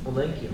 Well, thank you.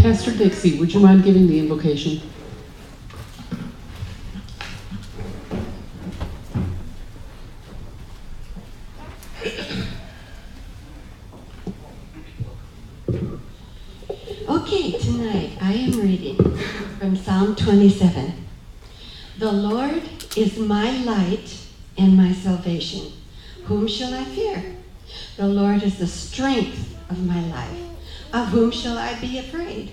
Pastor Dixie, would you mind giving the invocation? Okay, tonight I am reading from Psalm 27. The Lord is my light and my salvation. Whom shall I fear? The Lord is the strength of my life. Of whom shall I be afraid?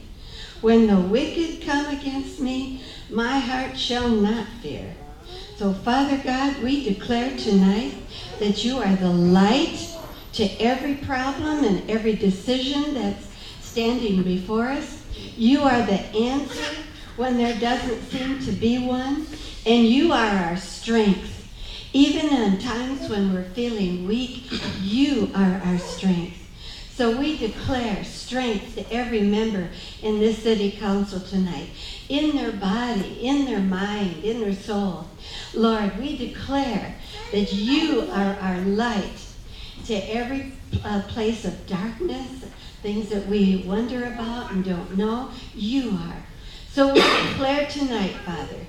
When the wicked come against me, my heart shall not fear. So, Father God, we declare tonight that you are the light to every problem and every decision that's standing before us. You are the answer when there doesn't seem to be one. And you are our strength. Even in times when we're feeling weak, you are our strength. So we declare strength to every member in this city council tonight, in their body, in their mind, in their soul. Lord, we declare that you are our light to every place of darkness, things that we wonder about and don't know. You are. So we declare tonight, Father,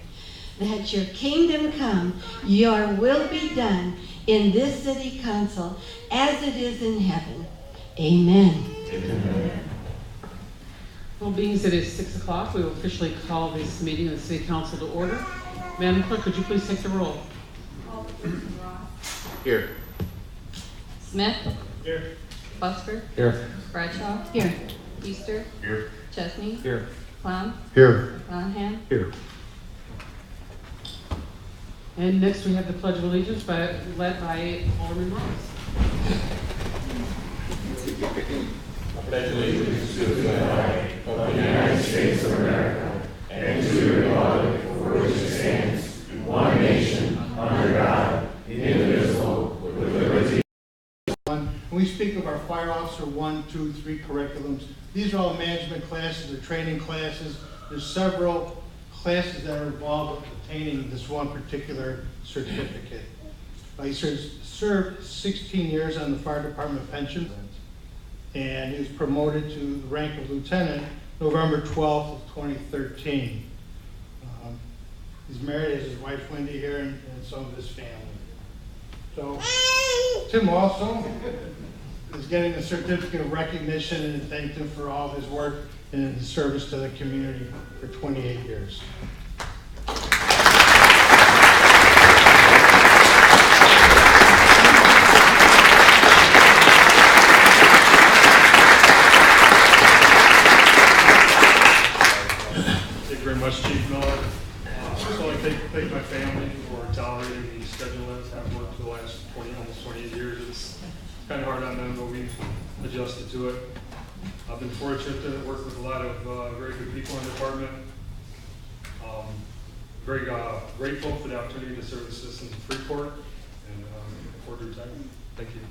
that your kingdom come, your will be done in this city council as it is in heaven. Amen. Well, being that it's 6 o'clock, we will officially call this meeting of the City Council to order. Madam Clerk, could you please take the roll? Here. Smith. Here. Busker. Here. Bradshaw. Here. Easter. Here. Chesney. Here. Clown. Here. Monahan. Here. And next we have the Pledge of Allegiance led by Alderman Ross. Pledge allegiance to the flag of the United States of America and to the republic for which it stands, one nation, under God, indivisible, with liberty. When we speak of our fire officer 1, 2, 3 curriculums, these are all management classes or training classes. There's several classes that are involved with obtaining this one particular certificate. He served 16 years on the fire department pension, and he was promoted to the rank of lieutenant November 12th of 2013. He's married, has his wife Wendy here, and some of his family. So Tim also is getting a certificate of recognition, and thanked him for all his work and his service to the community for 28 years. Thank you very much, Chief Miller. First of all, I'd like to thank my family for tolerating the schedule that I've worked for the last almost 28 years. It's kind of hard on them, but we've adjusted to it. I've been fortunate to work with a lot of very good people in the department. Very grateful for the opportunity to serve the citizens of Freeport, and looking forward to retirement. Thank you.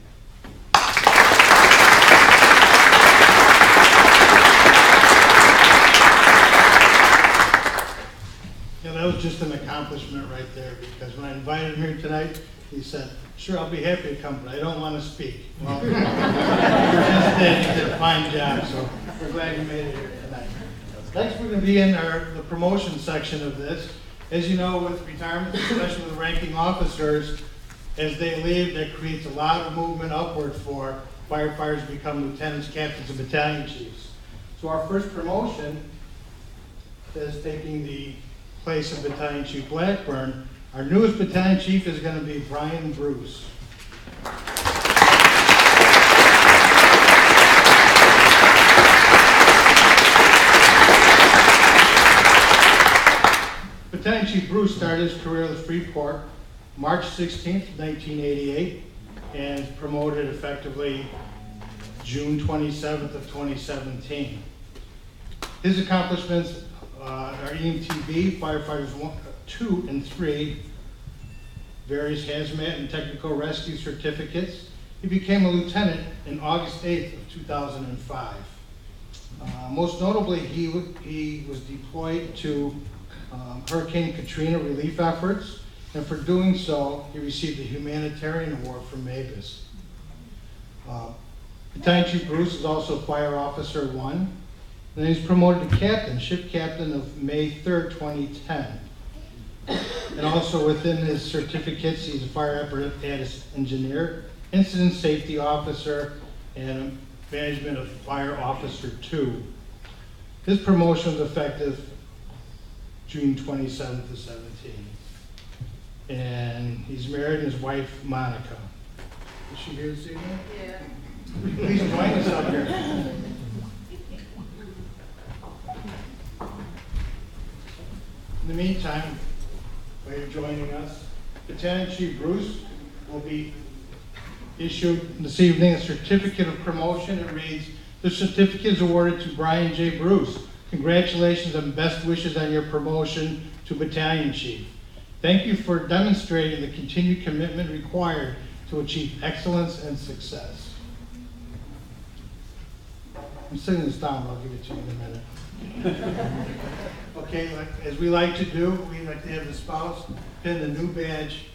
Yeah, that was just an accomplishment right there, because when I invited him here tonight, he said, "Sure, I'll be happy to come, but I don't want to speak." Well, you did a fine job, so we're glad you made it here tonight. Next, we're going to be in the promotion section of this. As you know, with retirement, especially with ranking officers, as they leave, that creates a lot of movement upward for firefighters to become lieutenants, captains, and battalion chiefs. So our first promotion is taking the place of Battalion Chief Blackburn. Our newest battalion chief is going to be Brian Bruce. Battalion Chief Bruce started his career with Freeport March 16th, 1988, and was promoted effectively June 27th of 2017. His accomplishments are EMTB, firefighters 1, 2, and 3, various hazmat and technical rescue certificates. He became a lieutenant in August 8th of 2005. Most notably, he was deployed to Hurricane Katrina relief efforts, and for doing so, he received a humanitarian award from MABUS. Battalion Chief Bruce is also Fire Officer 1, and he's promoted to captain, ship captain of May 3rd, 2010. And also within his certificates, he's a fire apparatus engineer, incident safety officer, and management of fire officer 2. His promotion was effective June 27th of 17. And he's married, and his wife, Monica. Is she here this evening? Yeah. Please join us up here. In the meantime, while you're joining us, Battalion Chief Bruce will be issued this evening a certificate of promotion. It reads, "The certificate is awarded to Brian J. Bruce. Congratulations and best wishes on your promotion to Battalion Chief. Thank you for demonstrating the continued commitment required to achieve excellence and success." I'm sitting this down, but I'll give it to you in a minute. Okay, as we like to do, we like to have the spouse pin the new badge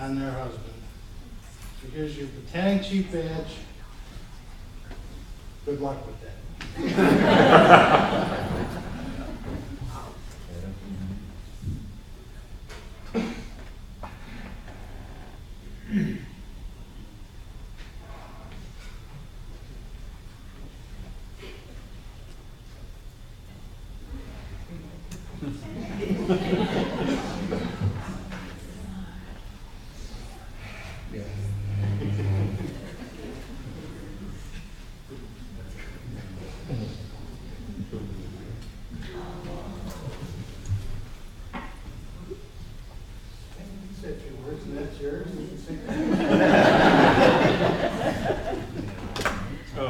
on their husband. So here's your Battalion Chief badge. Good luck with that. Say a few words, and that's yours.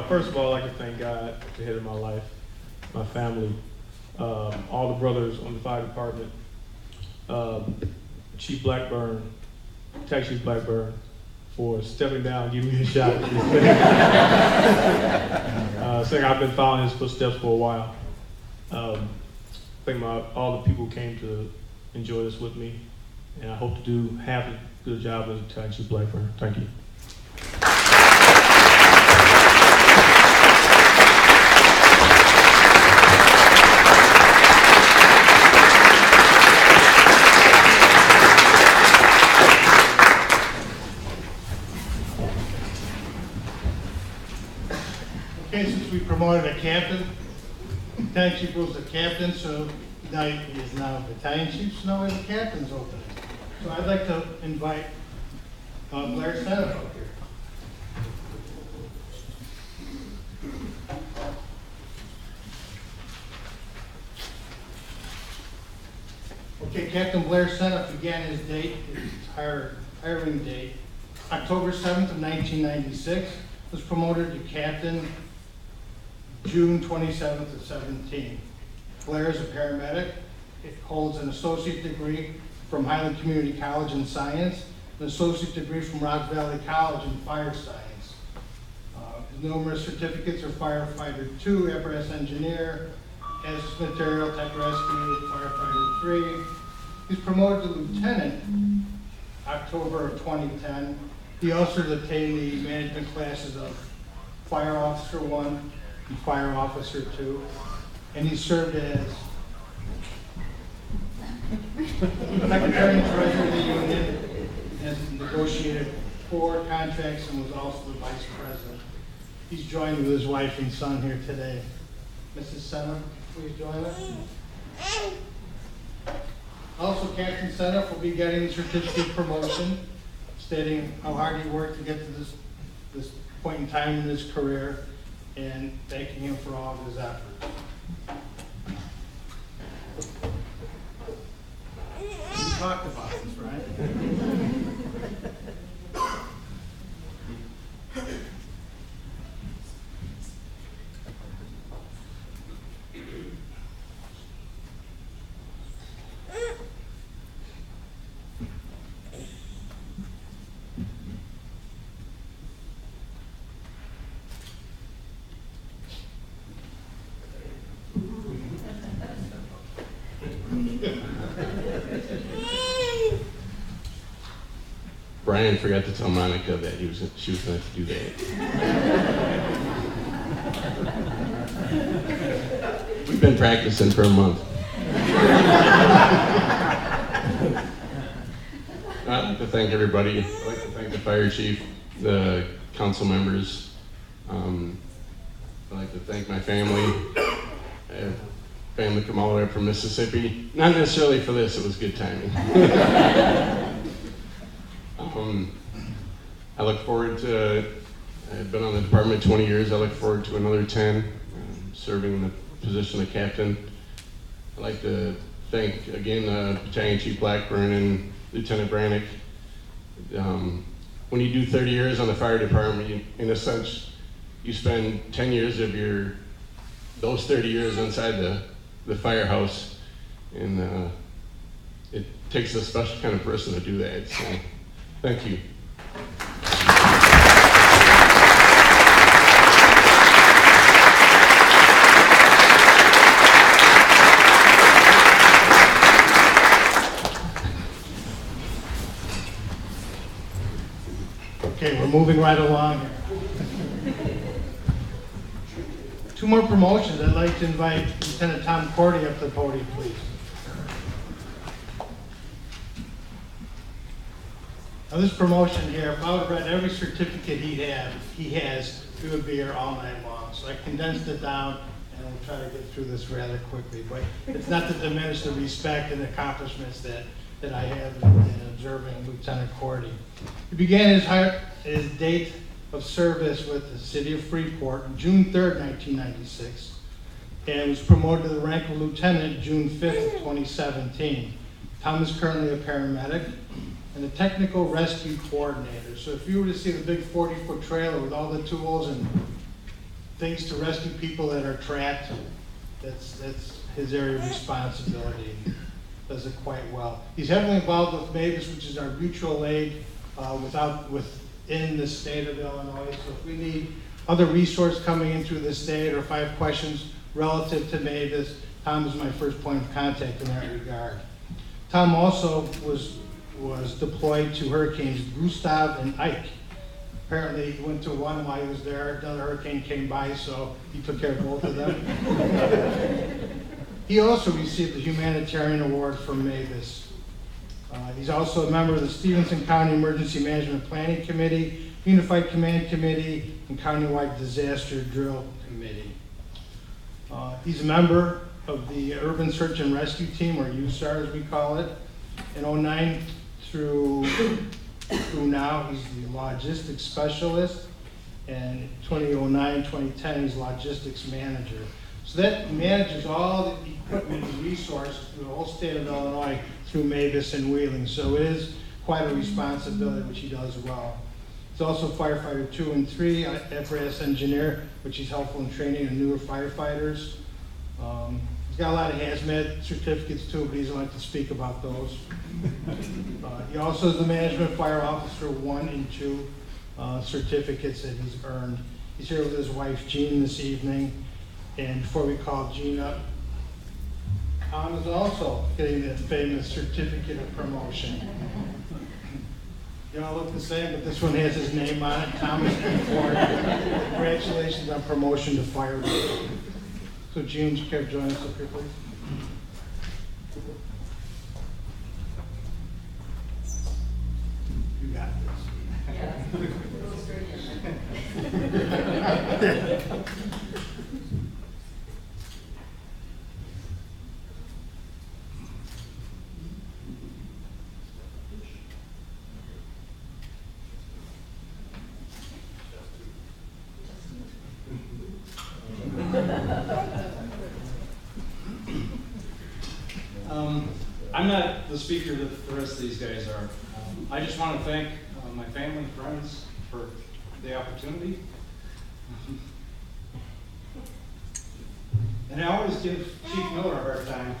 First of all, I'd like to thank God, the head of my life, my family, all the brothers on the fire department, Chief Blackburn, Tech Chief Blackburn, for stepping down and giving me a shot at this thing. Saying I've been following his footsteps for a while. Thank all the people who came to enjoy this with me, and I hope to do half as good a job as Tech Chief Blackburn. Thank you. Okay, since we promoted a captain, battalion chief was a captain, so now he is now a battalion chief, so now we have a captain's opening. So I'd like to invite Blair Seneff up here. Okay, Captain Blair Seneff began his hiring date, October 7th of 1996, was promoted to captain June 27th of 17. Blair is a paramedic. He holds an associate degree from Highland Community College in Science, an associate degree from Rock Valley College in Fire Science. His numerous certificates are Firefighter 2, apparatus engineer, hazardous material tech rescue, firefighter 3. He's promoted to lieutenant October of 2010. He also attained the management classes of Fire Officer 1 and Fire Officer 2, and he served as Secretary and Treasurer of the Union, has negotiated 4 contracts, and was also the Vice President. He's joined with his wife and son here today. Mrs. Seneff, please join us. Also, Captain Seneff will be getting the certificate of promotion, stating how hard he worked to get to this point in time in his career, and thanking him for all of his efforts. We talked about this, right? Brian forgot to tell Monica that she was going to do that. We've been practicing for a month. I'd like to thank everybody. I'd like to thank the fire chief, the council members. I'd like to thank my family. I have family come all the way up from Mississippi. Not necessarily for this, it was good timing. I look forward to, I've been on the department 20 years, I look forward to another 10, serving in the position of captain. I'd like to thank, again, Battalion Chief Blackburn and Lieutenant Brannick. When you do 30 years on the fire department, in a sense, you spend 10 years of those 30 years inside the firehouse, and it takes a special kind of person to do that, so thank you. Okay, we're moving right along here. 2 more promotions. I'd like to invite Lieutenant Tom Cordy up to the podium, please. Now this promotion here, if I would have read every certificate he has, we would be here all night long. So I condensed it down and we'll try to get through this rather quickly. But it's not to diminish the respect and accomplishments that I have in observing Lieutenant Cordy. He began his date of service with the city of Freeport on June 3rd, 1996, and was promoted to the rank of lieutenant June 5th of 2017. Tom is currently a paramedic and a technical rescue coordinator. So if you were to see the big 40-foot trailer with all the tools and things to rescue people that are trapped, that's his area of responsibility. He does it quite well. He's heavily involved with MAVIS, which is our mutual aid within the state of Illinois. So if we need other resource coming in through the state, or if I have questions relative to MAVIS, Tom is my first point of contact in that regard. Tom also was deployed to hurricanes Gustav and Ike. Apparently he went to one while he was there, another hurricane came by, so he took care of both of them. He also received the Humanitarian Award from MAVIS. He's also a member of the Stevenson County Emergency Management Planning Committee, Unified Command Committee, and Countywide Disaster Drill Committee. He's a member of the Urban Search and Rescue Team, or USAR as we call it. In 2009 through now, he's the logistics specialist, and 2009, 2010, he's logistics manager. So that manages all the equipment and resources through the whole state of Illinois through MAVIS and Wheeling. So it is quite a responsibility, which he does well. He's also firefighter 2 and 3, FRS engineer, which he's helpful in training the newer firefighters. He's got a lot of hazmat certificates too, but he doesn't like to speak about those. He also is the management fire officer 1 and 2 certificates that he's earned. He's here with his wife Jean this evening. And before we call Jean up, Tom is also getting the famous certificate of promotion. They all look the same, but this one has his name on it, Thomas M. Ford. Congratulations on promotion to fire. So Jean, would you care to join us up here, please? You got this. I'm not the speaker that the rest of these guys are. I just want to thank my family and friends for the opportunity. And I always give Chief Miller a hard time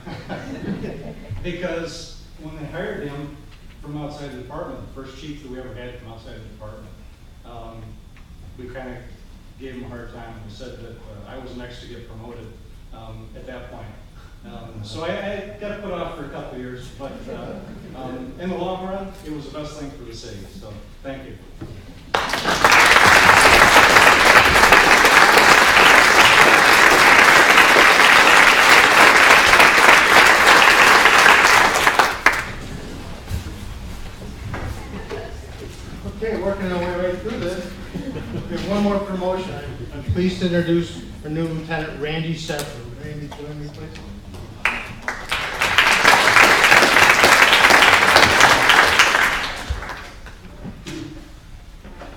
because when they hired him from outside the department, the first chief that we ever had from outside the department, we kind of gave him a hard time and said that I was next to get promoted at that point. So I got to put off for a couple of years, but in the long run, it was the best thing for the city. So thank you. Okay, working our way right through this. We have one more promotion. I'm pleased to introduce our new Lieutenant Randy Seffer. Randy, join me, please.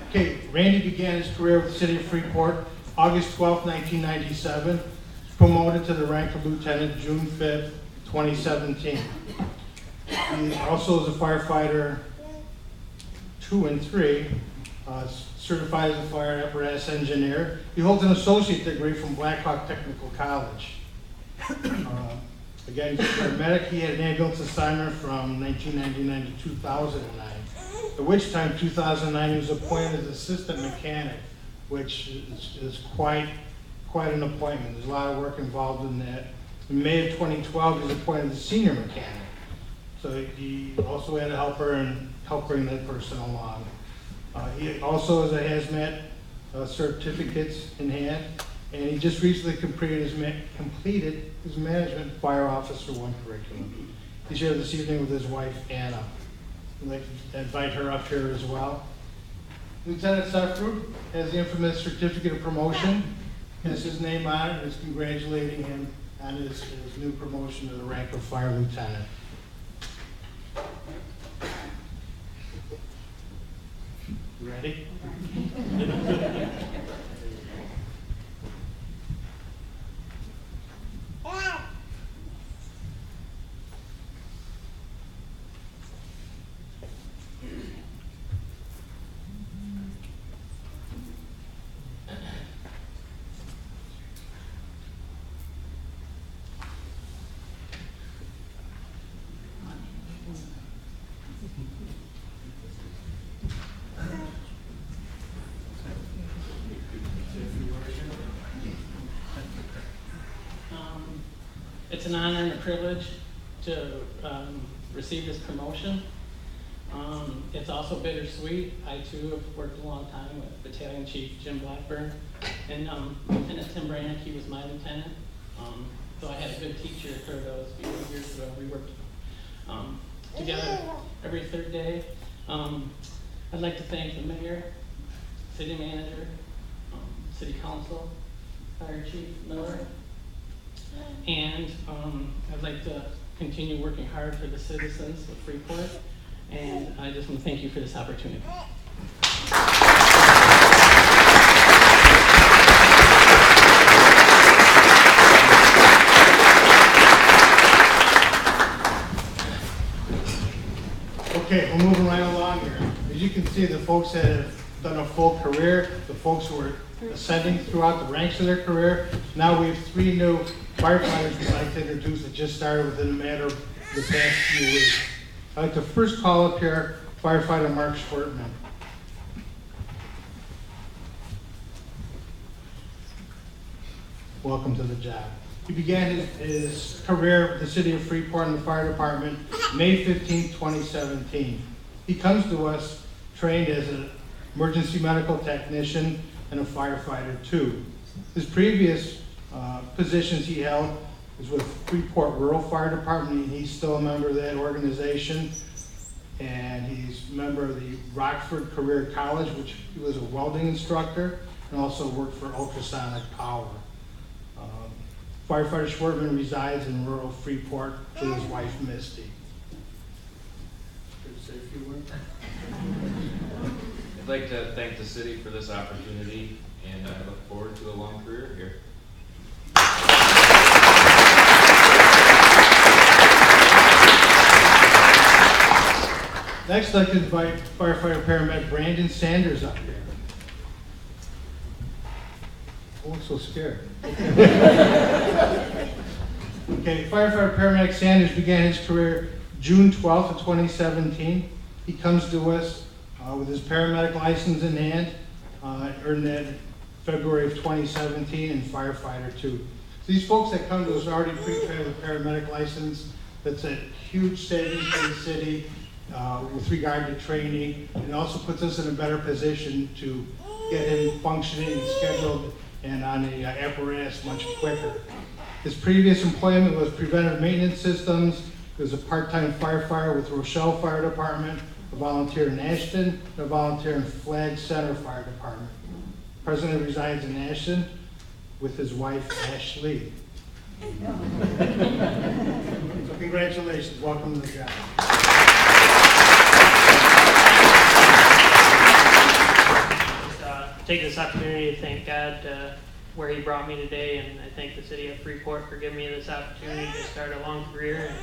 Okay, Randy began his career with the city of Freeport August 12, 1997. Promoted to the rank of lieutenant June 5th, 2017. He also is a firefighter 2 and 3, certified as a fire apparatus engineer. He holds an associate degree from Blackhawk Technical College. Again, he's a paramedic. He had an ambulance assignment from 1999 to 2009. At which time, 2009, he was appointed as assistant mechanic, which is quite an appointment. There's a lot of work involved in that. In May of 2012, he was appointed as senior mechanic. So he also had a helper and help bring that person along. He also has a hazmat certificates in hand, and he just recently completed his management fire officer 1 curriculum. He's here this evening with his wife, Anna. I'd like to invite her up here as well. Lieutenant Seffer has the infamous certificate of promotion has his name on it, and is congratulating him on his new promotion to the rank of fire lieutenant. You ready? It's an honor and a privilege to receive this promotion. It's also bittersweet. I too have worked a long time with Battalion Chief Jim Blackburn, and Lieutenant Tim Brannick, he was my lieutenant. So I had a good teacher for those few years ago. We worked together every third day. I'd like to thank the mayor, city manager, city council, fire chief Miller, and I'd like to continue working hard for the citizens of Freeport, and I just want to thank you for this opportunity. Okay, we're moving right along here. As you can see, the folks that have done a full career, the folks who are ascending throughout the ranks of their career. Now we have 3 new firefighters we'd like to introduce that just started within a matter of the past few weeks. I'd like to first call up here firefighter Mark Schwertman. Welcome to the job. He began his career with the city of Freeport in the fire department May 15, 2017. He comes to us trained as an emergency medical technician and a firefighter too. His previous positions he held was with Freeport Rural Fire Department, and he's still a member of that organization. And he's a member of the Rockford Career College, which he was a welding instructor, and also worked for Ultrasonic Power. Firefighter Schwertman resides in rural Freeport with his wife, Misty. Could you say a few words? I'd like to thank the city for this opportunity, and I look forward to a long career here. Next, I'd like to invite firefighter paramedic Brandon Sanders up here. Oh, I'm so scared. Okay, firefighter paramedic Sanders began his career June 12th of 2017. He comes to us with his paramedic license in hand, earned that February of 2017, and firefighter too. So these folks that come to us are already pre-trained with paramedic license. That's a huge savings for the city with regard to training, and also puts us in a better position to get him functioning and scheduled and on the apparatus much quicker. His previous employment was preventive maintenance systems. He was a part-time firefighter with Rochelle Fire Department, a volunteer in Ashton, and a volunteer in Flag Center Fire Department. Presently resides in Ashton with his wife, Ashley. So congratulations, welcome to the job. Take this opportunity to thank God where He brought me today, and I thank the city of Freeport for giving me this opportunity to start a long career and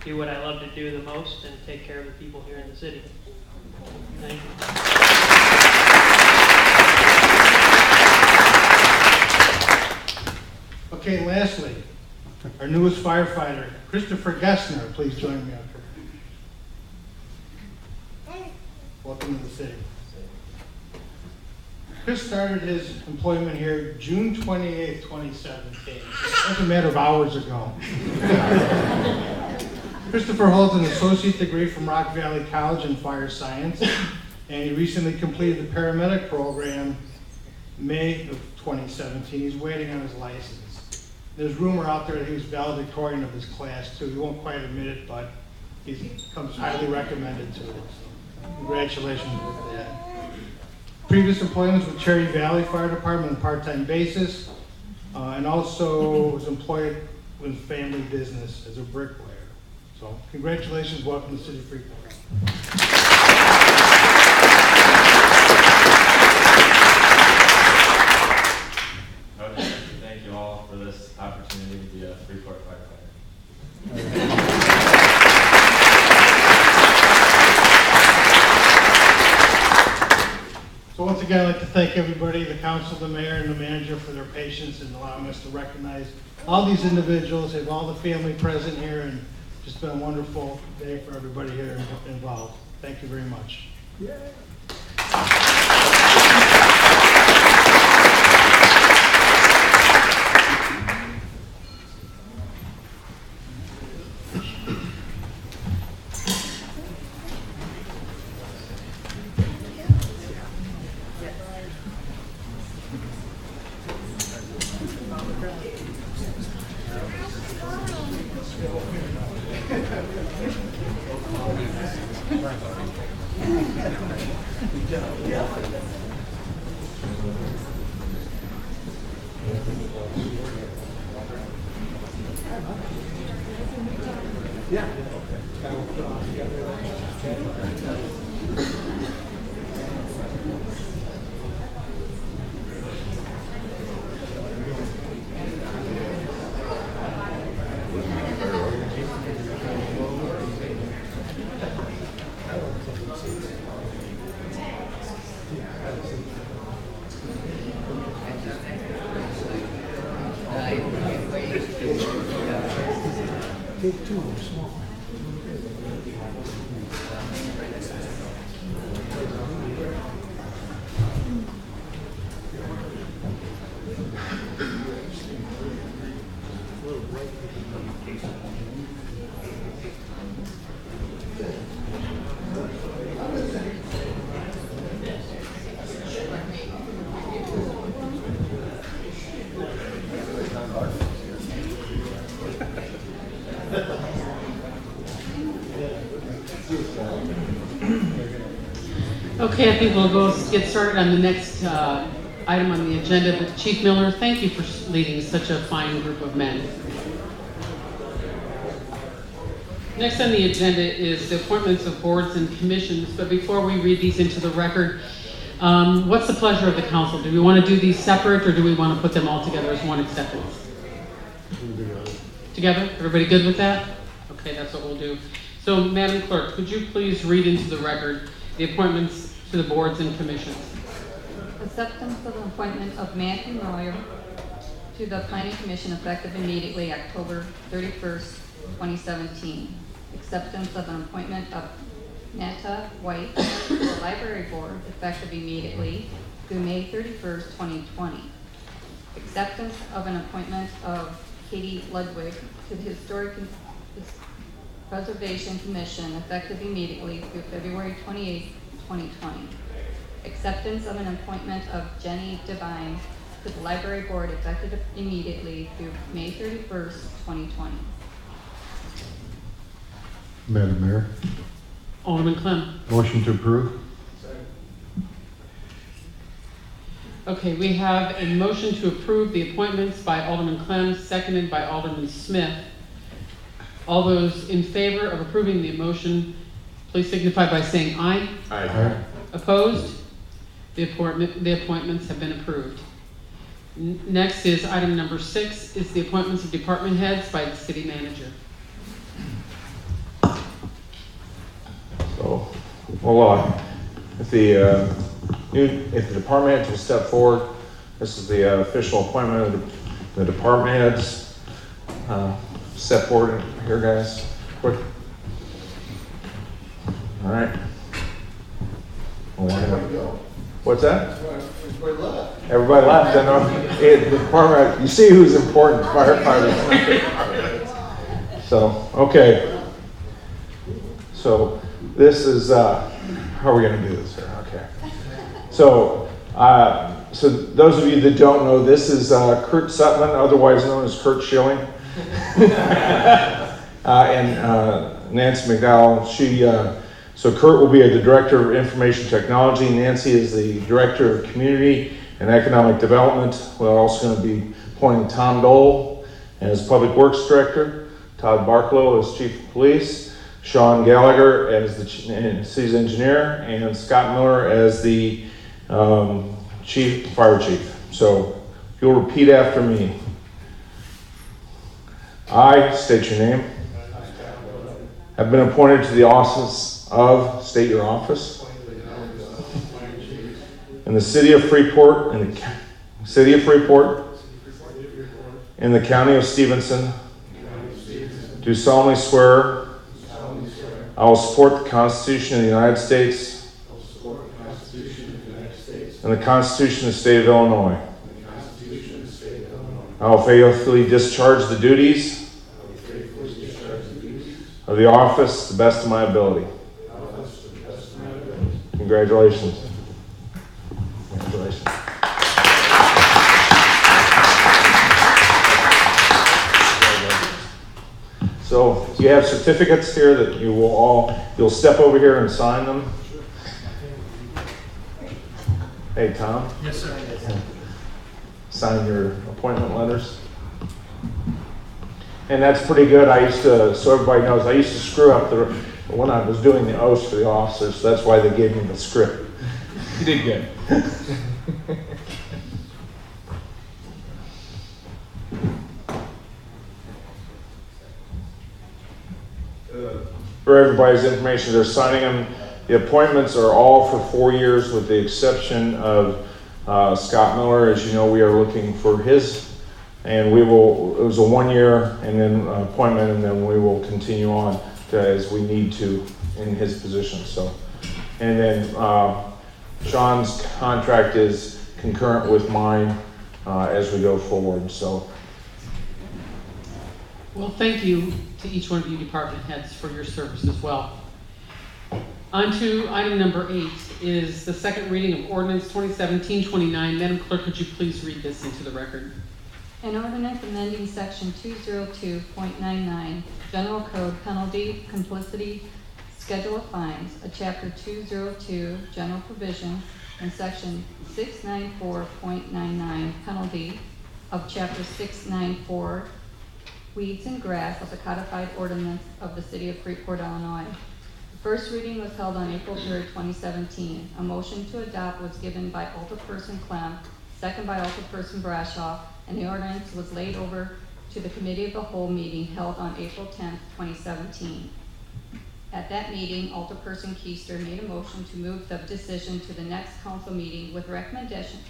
do what I love to do the most and take care of the people here in the city. Thank you. Okay, lastly, our newest firefighter, Christopher Gessner. Please join me up here. Welcome to the city. Chris started his employment here June 28, 2017. That's a matter of hours ago. Christopher holds an associate degree from Rock Valley College in fire science, and he recently completed the paramedic program May of 2017. He's waiting on his license. There's rumor out there that he was valedictorian of his class too. He won't quite admit it, but he comes highly recommended to it. So congratulations with that. Previous employments with Cherry Valley Fire Department on a part-time basis, and also was employed with family business as a bricklayer. So congratulations, welcome to the City of Freeport. I would like to thank you all for this opportunity to be a Freeport firefighter. So once again, I'd like to thank everybody, the council, the mayor, and the manager for their patience in allowing us to recognize all these individuals, have all the family present here, and just been a wonderful day for everybody here involved. Thank you very much. Okay, I think we'll go get started on the next item on the agenda. But Chief Miller, thank you for leading such a fine group of men. Next on the agenda is the appointments of boards and commissions. But before we read these into the record, what's the pleasure of the council? Do we want to do these separate, or do we want to put them all together as one acceptance? Together? Everybody good with that? Okay, that's what we'll do. So, Madam Clerk, could you please read into the record the appointments to the boards and commissions? Acceptance of the appointment of Matthew Moyer to the Planning Commission effective immediately October 31st, 2017. Acceptance of an appointment of Netta White to the Library Board effective immediately through May 31st, 2020. Acceptance of an appointment of Katie Ludwig to the Historic Preservation Commission effective immediately through February 28th, 2020. Acceptance of an appointment of Jenny Devine to the Library Board effective immediately through May 31st, 2020. Madam Mayor, Alderman Clem. motion to approve. Okay, we have a motion to approve the appointments by Alderman Clem, seconded by Alderman Smith. All those in favor of approving the motion, please signify by saying aye. Aye. Opposed? The appointments have been approved. Next is item number 6, is the appointments of department heads by the city manager. So, well, if the department heads will step forward, this is the official appointment of the department heads. Step forward here, guys, quick. All right. What's that? Everybody left. I know. The department, you see who's important, firefighters. So, okay. So, this is, how are we going to do this here? Okay. So those of you that don't know, this is Kurt Sutman, otherwise known as Kurt Schilling. And Nancy McDowell. So Kurt will be the Director of Information Technology. Nancy is the Director of Community and Economic Development. We're also going to be appointing Tom Dole as Public Works Director, Todd Barklow as Chief of Police, Sean Gallagher as the City's Engineer, and Scott Miller as the Fire Chief. So you'll repeat after me. I state your name. Have been appointed to the office of, state your office, in the City of Freeport, in the County of Stevenson. Do solemnly swear I will support the Constitution of the United States and the Constitution of the State of Illinois. I will faithfully discharge the duties of the office to the best of my ability. Congratulations. Congratulations. So you have certificates here that you'll step over here and sign them. Hey, Tom. Yes, sir. Sign your appointment letters. And that's pretty good. So everybody knows, I used to screw up when I was doing the oaths for the officers, so that's why they gave me the script. You did good. For everybody's information, they're signing them. The appointments are all for 4 years with the exception of Scott Miller. As you know, we are looking for his, and it was a 1 year and then appointment, and then we will continue on as we need to in his position. So, and then Sean's contract is concurrent with mine as we go forward. So, Well, thank you to each one of you department heads for your service as well. On to item number 8 is the second reading of ordinance 2017-29. Madam Clerk, could you please read this into the record? An ordinance amending section 202.99, General Code Penalty Complicity Schedule of Fines, a chapter 202, General Provisions, and section 694.99, Penalty of chapter 694, Weeds and Grass of the Codified Ordinance of the City of Freeport, Illinois. The first reading was held on April 3rd, 2017. A motion to adopt was given by Alderperson Clem, second by Alderperson Brashoff, and the ordinance was laid over to the Committee of the Whole meeting held on April 10th, 2017. At that meeting, Alderperson Keister made a motion to move the decision to the next council meeting with recommendation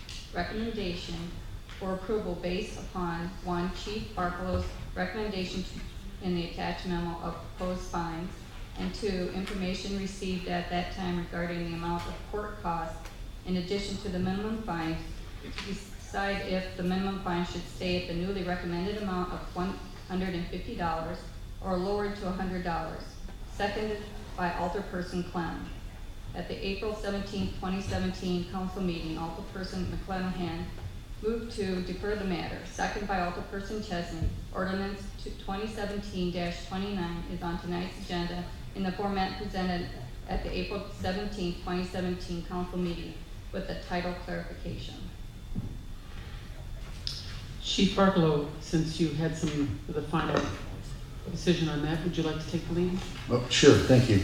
for approval based upon 1, Chief Barklow's recommendation in the attached memo of proposed fines, and 2, information received at that time regarding the amount of court costs in addition to the minimum fine, to decide if the minimum fine should stay at the newly recommended amount of $150 or lowered to $100, seconded by Alderperson Clem. At the April 17, 2017 council meeting, Alderperson McClanahan moved to defer the matter, second by Alderperson Chesney. Ordinance 2017-29 is on tonight's agenda in the format presented at the April 17, 2017 council meeting with the title clarification. Chief Barklow, since you had some of the final decision on that, would you like to take the lead? Oh, sure, thank you.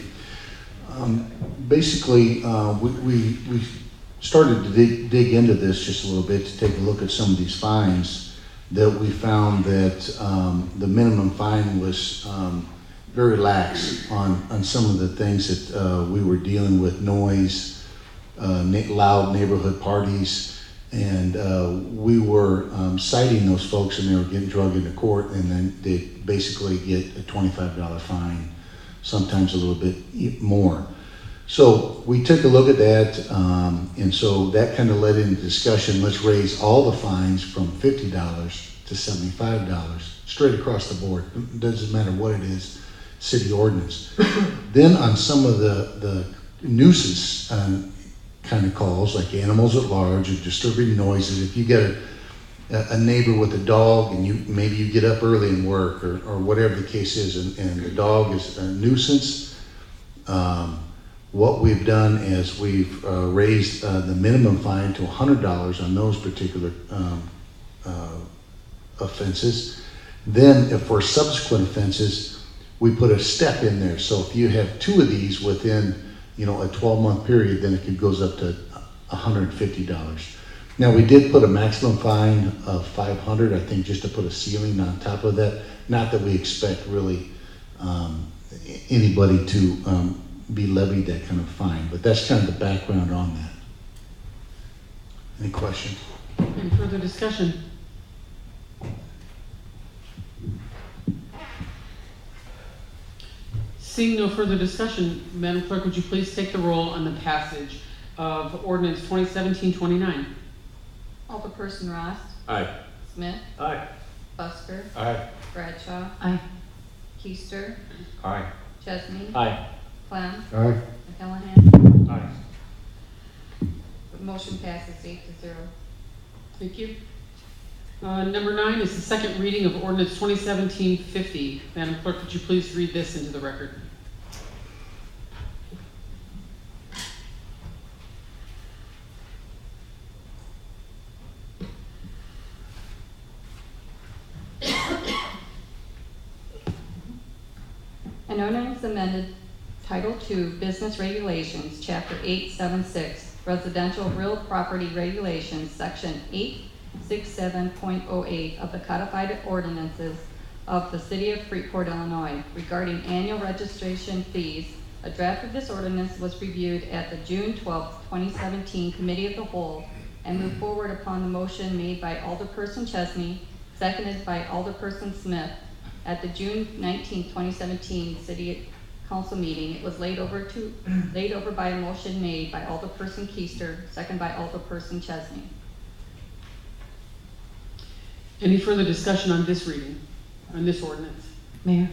Basically, we started to dig into this just a little bit to take a look at some of these fines that we found that the minimum fine was very lax on some of the things that we were dealing with, noise, loud neighborhood parties, and we were citing those folks and they were getting dragged into court, and then they basically get a $25 fine, sometimes a little bit more. So we took a look at that, and so that kind of led into discussion. Let's raise all the fines from $50 to $75, straight across the board. It doesn't matter what it is, city ordinance. Then on some of the nuisance kind of calls, like animals at large or disturbing noises, if you get a neighbor with a dog and maybe you get up early and work or whatever the case is, and the dog is a nuisance, What we've done is we've raised the minimum fine to $100 on those particular offenses. Then if for subsequent offenses, we put a step in there. So if you have 2 of these within, a 12-month period, then it goes up to $150. Now, we did put a maximum fine of $500, I think, just to put a ceiling on top of that. Not that we expect really anybody to be levied that kind of fine, but that's kind of the background on that. Any questions? Any further discussion? Seeing no further discussion, Madam Clerk, would you please take the roll on the passage of ordinance 2017-29? Alderperson Ross. Aye. Smith. Aye. Busker. Aye. Bradshaw. Aye. Keister. Aye. Chesney. Aye. Clem. Aye. McClellan. Aye. The motion passes 8-0. Thank you. Number 9 is the second reading of ordinance 2017-50. Madam Clerk, would you please read this into the record? An ordinance amended Title II Business Regulations, Chapter 876, Residential Real Property Regulations, Section 867.08 of the Codified Ordinances of the City of Freeport, Illinois, regarding annual registration fees. A draft of this ordinance was reviewed at the June 12, 2017 Committee of the Whole and moved forward upon the motion made by Alderperson Chesney, seconded by Alderperson Smith. At the June 19, 2017 City Council meeting, it was laid over by a motion made by Alderperson Keister, second by Alderperson Chesney. Any further discussion on this reading, on this ordinance? Mayor,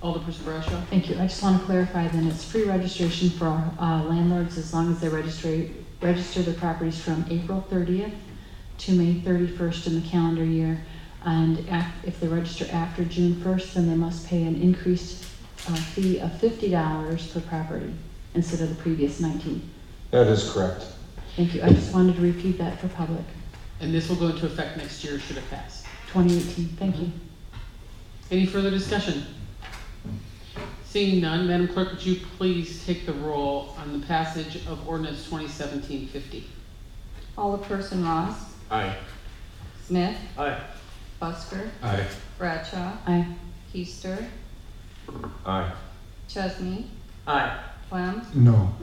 Alderperson Bradshaw? thank you. I just want to clarify then it's free registration for landlords as long as they register their properties from April 30th to May 31st in the calendar year. And if they register after June 1st, then they must pay an increased fee of $50 per property instead of the previous $19. That is correct. Thank you. I just wanted to repeat that for public. And this will go into effect next year, should it pass. 2018. Thank you. Any further discussion? Seeing none, Madam Clerk, would you please take the roll on the passage of ordinance 2017-50? Alderperson Ross. Aye. Smith. Aye. Busker. Aye. Bradshaw. Aye. Keister. Aye. Chesney. Aye. Clem. No.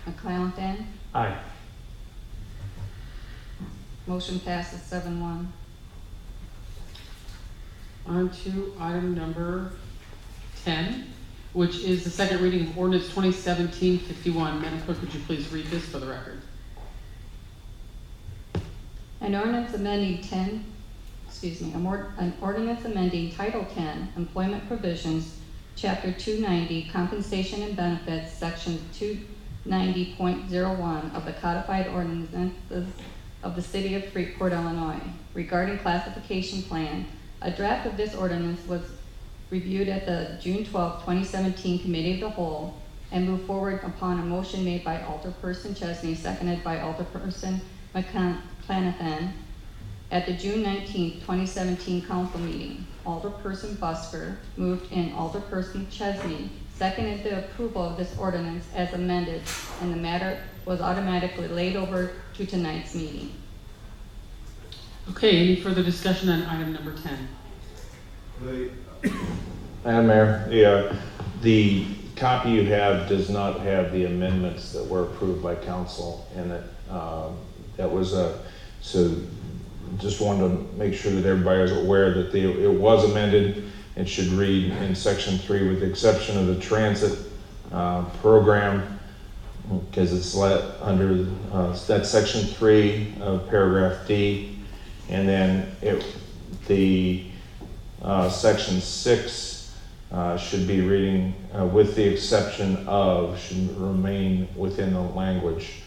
McClellan. Aye. Motion passes 7-1. On to item number 10, which is the second reading of ordinance 2017-51. Madam Clerk, would you please read this for the record? An ordinance amending an ordinance amending Title 10 Employment Provisions, Chapter 290 Compensation and Benefits, Section 290.01 of the Codified Ordinances of the City of Freeport, Illinois, regarding classification plan. A draft of this ordinance was reviewed at the June 12, 2017 Committee of the Whole and moved forward upon a motion made by Alderperson Chesney, seconded by Alderperson McClellan. At the June 19, 2017 Council meeting, Alderperson Busker moved and Alderperson Chesney seconded the approval of this ordinance as amended, and the matter was automatically laid over to tonight's meeting. Okay, any further discussion on item number 10? Madam Mayor, the copy you have does not have the amendments that were approved by council in it. That was so just wanted to make sure that everybody is aware that it was amended. It should read in section 3, with the exception of the transit program, because it's under that's section 3 of paragraph D, and then section 6 should be reading with the exception of, should remain within the language.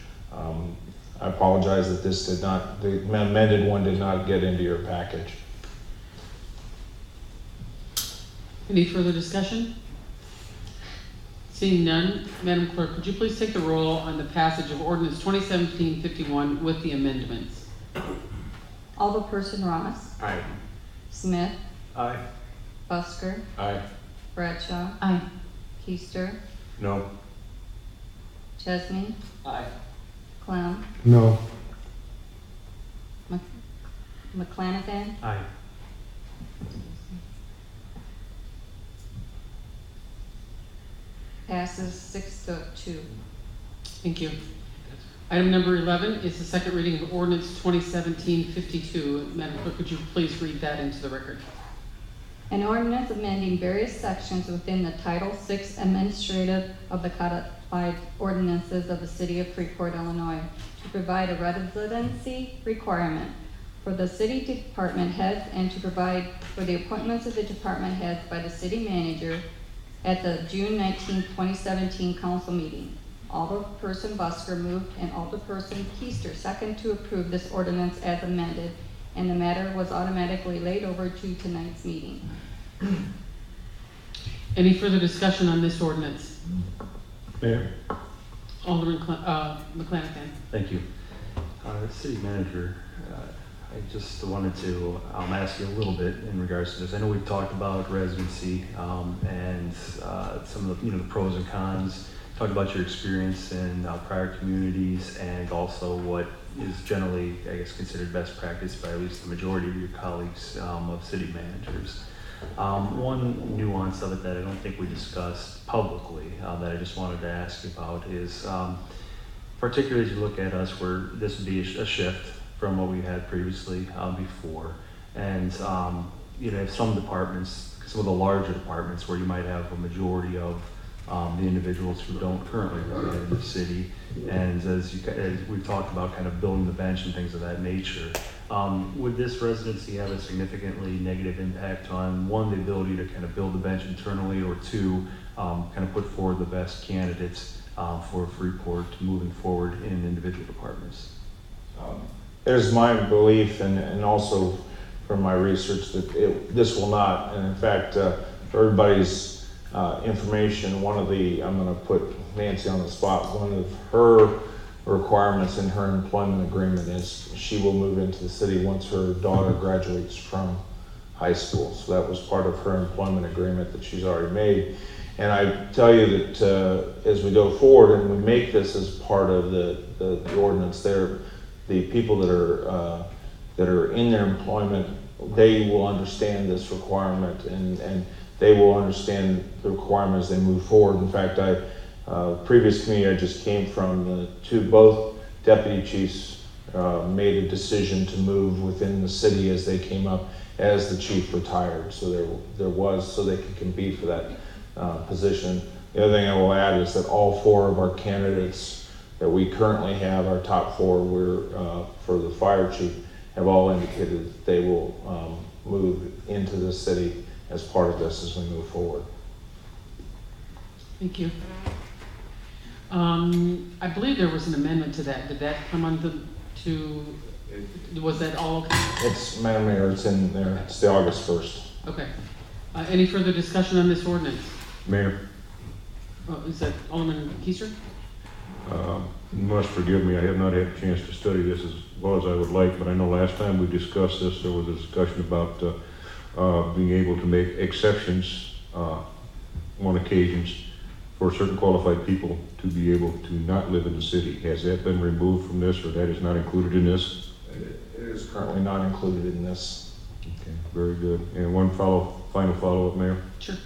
I apologize that this did not, the amended one did not get into your package. Any further discussion? Seeing none, Madam Clerk, could you please take the roll on the passage of ordinance 2017-51 with the amendments? Alderperson Ross. Aye. Smith. Aye. Busker. Aye. Bradshaw. Aye. Keister. No. Chesney. Aye. Clem. No. McClanahan. Aye. Passes 6-2. Thank you. Item number 11 is the second reading of ordinance 2017-52. Madam Clerk, could you please read that into the record? An ordinance amending various sections within the Title VI Administrative of the Codified Ordinances of the City of Freeport, Illinois, to provide a residency requirement for the city department heads and to provide for the appointments of the department heads by the city manager at the June 19, 2017 council meeting. Alderperson Busker moved and Alderperson Keister second to approve this ordinance as amended, and the matter was automatically laid over to tonight's meeting. Any further discussion on this ordinance? Mayor, Alderman McClanahan. thank you. City Manager, I just wanted to ask you a little bit in regards to this. I know we've talked about residency and some of the, the pros and cons. Talked about your experience in prior communities and also what is generally, I guess, considered best practice by at least the majority of your colleagues of city managers. One nuance of it that I don't think we discussed publicly that I just wanted to ask you about is, particularly as you look at us, where this would be a shift from what we had previously before, and you have some departments, some of the larger departments, where you might have a majority of the individuals who don't currently reside in the city, and as we've talked about, kind of building the bench and things of that nature. Would this residency have a significantly negative impact on, one, the ability to kind of build the bench internally, or two, kind of put forward the best candidates for Freeport moving forward in individual departments? There's my belief, and also from my research, that this will not. And in fact, for everybody's information, I'm going to put Nancy on the spot. One of her requirements in her employment agreement is she will move into the city once her daughter graduates from high school. So that was part of her employment agreement that she's already made. And I tell you that as we go forward and we make this as part of the ordinance, the people that are in their employment, they will understand this requirement, and they will understand the requirement as they move forward. In fact, previous committee I just came from, both deputy chiefs made a decision to move within the city as they came up, as the chief retired. So so they could compete for that position. The other thing I will add is that all four of our candidates that we currently have, our top four, for the fire chief, have all indicated that they will move into the city as part of this as we move forward. Thank you. I believe there was an amendment to that. Did that come was that all okay? It's, Madam Mayor, it's in there. It's the August 1st. Okay. Any further discussion on this ordinance? Mayor, Is that Alderman Keister? you must forgive me, I have not had a chance to study this as well as I would like, but I know last time we discussed this, there was a discussion about being able to make exceptions on occasions for certain qualified people to be able to not live in the city. Has that been removed from this, or that is not included in this? It is currently not included in this. Okay, very good. And one final follow-up, Mayor? Sure.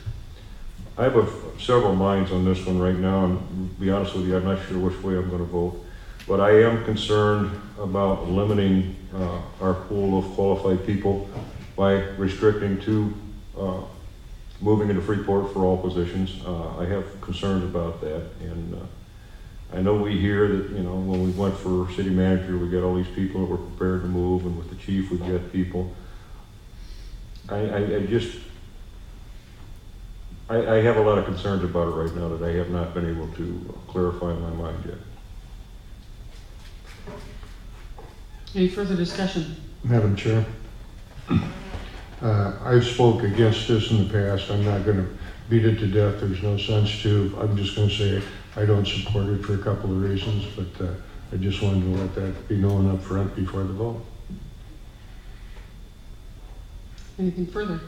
I have several minds on this one right now, and to be honest with you, I'm not sure which way I'm going to vote. But I am concerned about limiting our pool of qualified people by restricting to moving into Freeport for all positions. I have concerns about that, and I know we hear that, when we went for city manager, we got all these people that were prepared to move, and with the chief, we got people. I have a lot of concerns about it right now that I have not been able to clarify in my mind yet. Any further discussion? Madam Chair, I've spoke against this in the past. I'm not going to beat it to death. There's no sense to, I'm just gonna say, I don't support it for a couple of reasons, but I just wanted to let that be known up front before the vote. Anything further?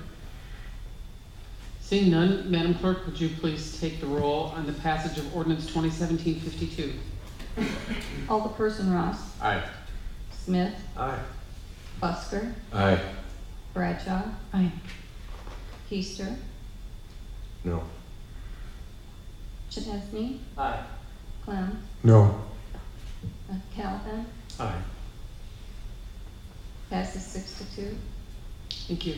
Seeing none, Madam Clerk, would you please take the roll on the passage of ordinance 2017-52? Alderperson Ross. Aye. Smith. Aye. Busker. Aye. Bradshaw. Aye. Keister. No. Chesney. Aye. Clem. No. Callahan. Aye. Passes 6-2. Thank you.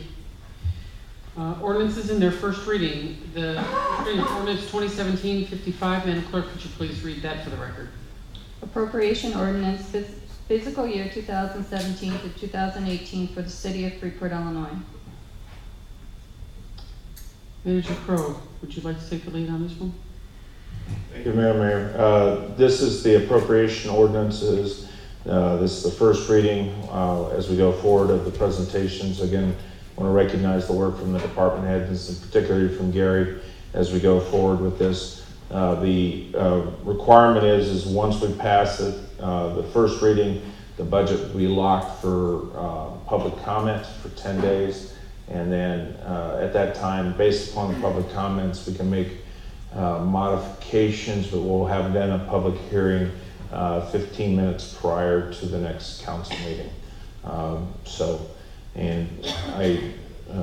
Ordinances in their first reading. The reading of ordinance 2017-55. Madam Clerk, could you please read that for the record? Appropriation ordinance fiscal year 2017 to 2018 for the city of Freeport, Illinois. Manager Crowe, would you like to take the lead on this one? Thank you, Madam Mayor. This is the appropriation ordinances. This is the first reading as we go forward of the presentations. Again, I want to recognize the work from the department heads, and particularly from Gary, as we go forward with this. The requirement is once we pass it, the first reading, the budget will be locked for public comment for 10 days. And then at that time, based upon the public comments, we can make modifications, but we'll have then a public hearing 15 minutes prior to the next council meeting. And I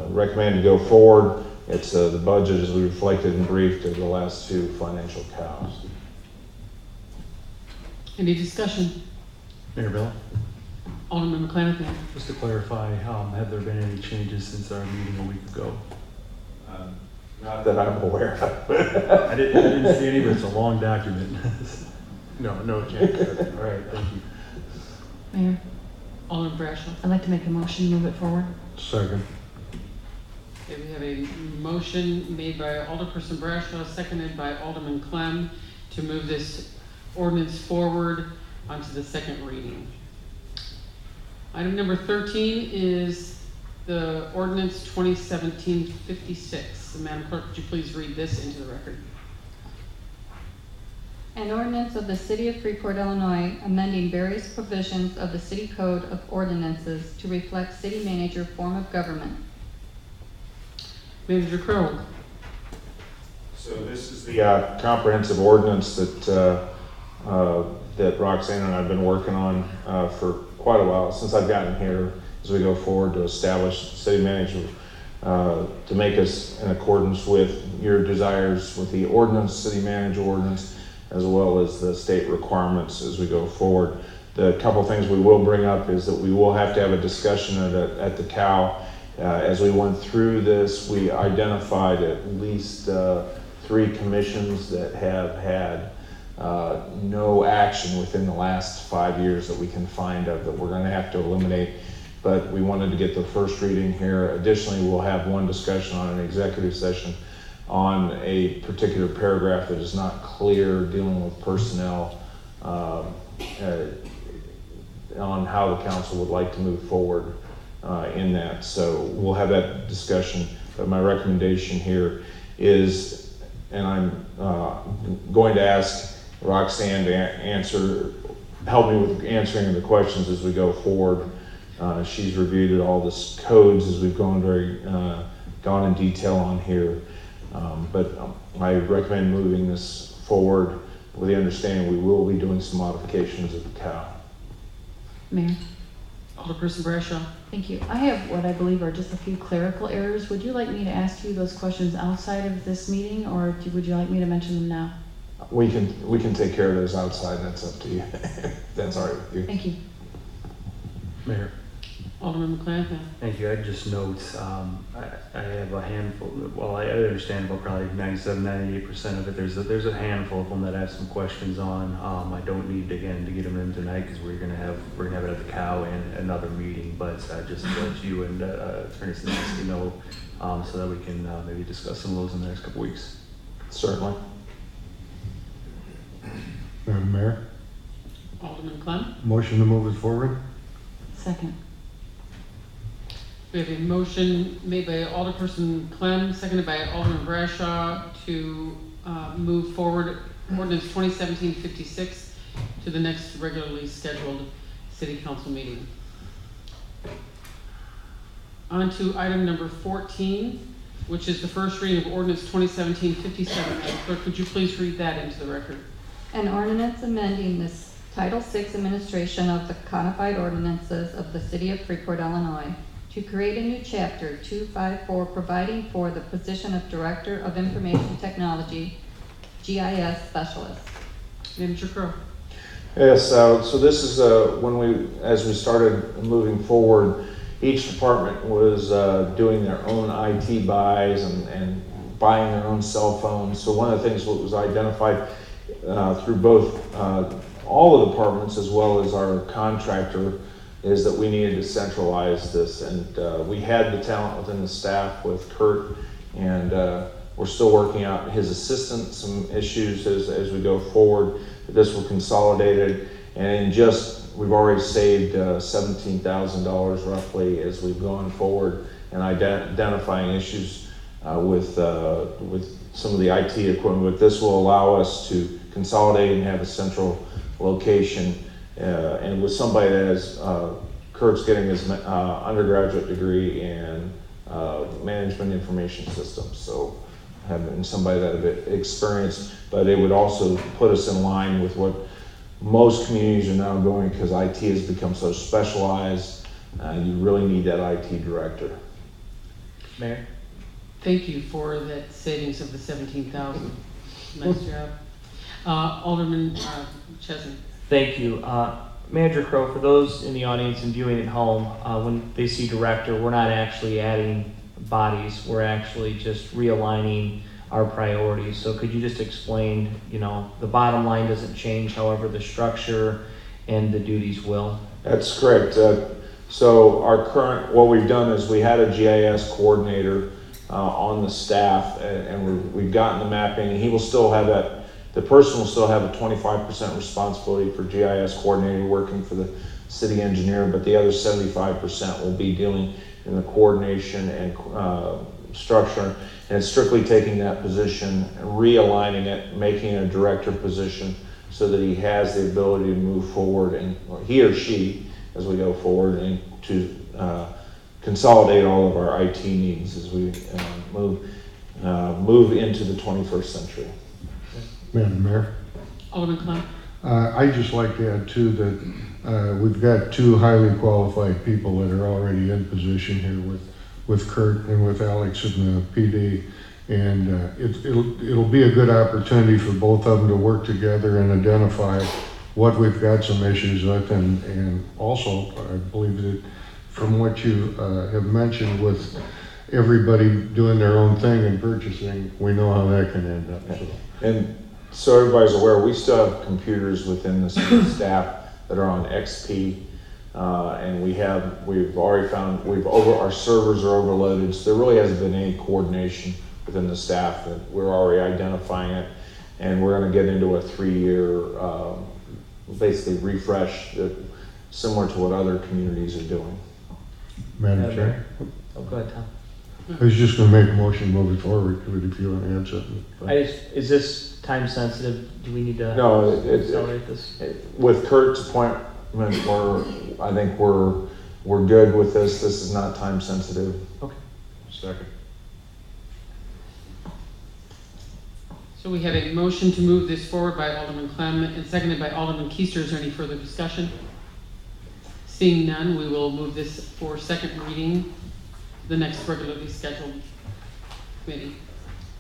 recommend to go forward. It's the budget as we reflected and briefed of the last two financial cows. Any discussion? Mayor Bell? Alderman McClanahan. Just to clarify, have there been any changes since our meeting a week ago? Not that I'm aware of. I didn't see any, but it's a long document. No changes. All right, thank you. Mayor, Alderman Bradshaw. I'd like to make a motion to move it forward. Second. Okay, we have a motion made by Alderperson Bradshaw, seconded by Alderman Clem, to move this ordinance forward onto the second reading. Item number 13 is the ordinance 2017-56. Madam Clerk, would you please read this into the record? An ordinance of the City of Freeport, Illinois, amending various provisions of the City Code of Ordinances to reflect city manager form of government. Manager Crowe. So this is the comprehensive ordinance that that Roxanne and I have been working on for quite a while, since I've gotten here, as we go forward to establish city manager to make us in accordance with your desires with the ordinance, city manager ordinance, as well as the state requirements as we go forward. The couple things we will bring up is that we will have to have a discussion at the COW. As we went through this, we identified at least 3 commissions that have had no action within the last 5 years that we can find of that we're going to have to eliminate. But we wanted to get the first reading here. Additionally, we'll have one discussion on an executive session on a particular paragraph that is not clear dealing with personnel on how the council would like to move forward in that. So we'll have that discussion. But my recommendation here is, and I'm going to ask Roxanne to help me with answering the questions as we go forward. She's reviewed all the codes as we've gone in detail on here. But I recommend moving this forward with the understanding we will be doing some modifications at the COW. Mayor. Alderperson Bradshaw. Thank you. I have what I believe are just a few clerical errors. Would you like me to ask you those questions outside of this meeting, or would you like me to mention them now? We can take care of those outside. That's up to you. That's all right with you. Thank you. Mayor. Alderman McClanahan. Thank you. I'd just note, I have a handful, well, I understand about probably 97-98% of it. There's a handful of them that I have some questions on. I don't need, again, to get them in tonight because we're gonna have it at the COW and another meeting, but just to let you and Attorney Sinitsky know so that we can maybe discuss some of those in the next couple weeks. Certainly. Madam Mayor, Alderman Clem. motion to move it forward? Second. We We have a motion made by Alderperson Clem, seconded by Alderman Bradshaw to move forward ordinance 2017-56 to the next regularly scheduled city council meeting. On to item number 14, which is the first reading of ordinance 2017-57. Madam Clerk, could you please read that into the record? An ordinance amending this Title VI administration of the codified ordinances of the City of Freeport, Illinois, to create a new chapter 254 providing for the position of Director of Information Technology, GIS Specialist. Manager Crowe. Yes, so this is as we started moving forward, each department was doing their own IT buys and buying their own cell phones. So one of the things that was identified through both all the departments as well as our contractor is that we needed to centralize this. And we had the talent within the staff with Kurt, and we're still working out his assistant some issues as we go forward. This will consolidate it, and we've already saved $17,000 roughly as we've gone forward and identifying issues with some of the IT equipment. But this will allow us to consolidate and have a central location, and with somebody that has Kurt's getting his undergraduate degree in management information systems, so having somebody that a bit experienced, but it would also put us in line with what most communities are now going, because IT has become so specialized. You really need that IT director. Mayor? Thank you for that savings of the $17,000. Nice job. Alderman Chesney. Thank you. Manager Crowe, for those in the audience and viewing at home, when they see director, we're not actually adding bodies, we're actually just realigning our priorities. So could you just explain, the bottom line doesn't change, however the structure and the duties will? That's correct. So what we've done is we had a GIS coordinator on the staff, and we've gotten the mapping, and he will still have that. The person will still have a 25% responsibility for GIS coordinator working for the city engineer, but the other 75% will be dealing in the coordination and structure. And it's strictly taking that position, realigning it, making it a director position so that he has the ability to move forward, and he or she, as we go forward, and to consolidate all of our IT needs as we move into the 21st century. Madam Mayor. Alderman Clem. I'd just like to add too that we've got two highly qualified people that are already in position here with Kurt and with Alex in the PD, and it'll be a good opportunity for both of them to work together and identify what we've got some issues with, and also I believe that from what you have mentioned with everybody doing their own thing and purchasing, we know how that can end up. So. And so everybody's aware, we still have computers within the staff that are on XP, and we've already found our servers are overloaded, so there really hasn't been any coordination within the staff. That we're already identifying it, and we're going to get into a 3-year basically refresh, similar to what other communities are doing. Madam Chair. Oh, go ahead, Tom. I was just going to make a motion moving forward if you want to add something. Is this time sensitive? Do we need to accelerate this? With Kurt's appointment, I think we're good with this. This is not time sensitive. Okay. Second. So we have a motion to move this forward by Alderman Clem and seconded by Alderman Keister. Is there any further discussion? Seeing none, we will move this for second reading, the next regularly scheduled committee.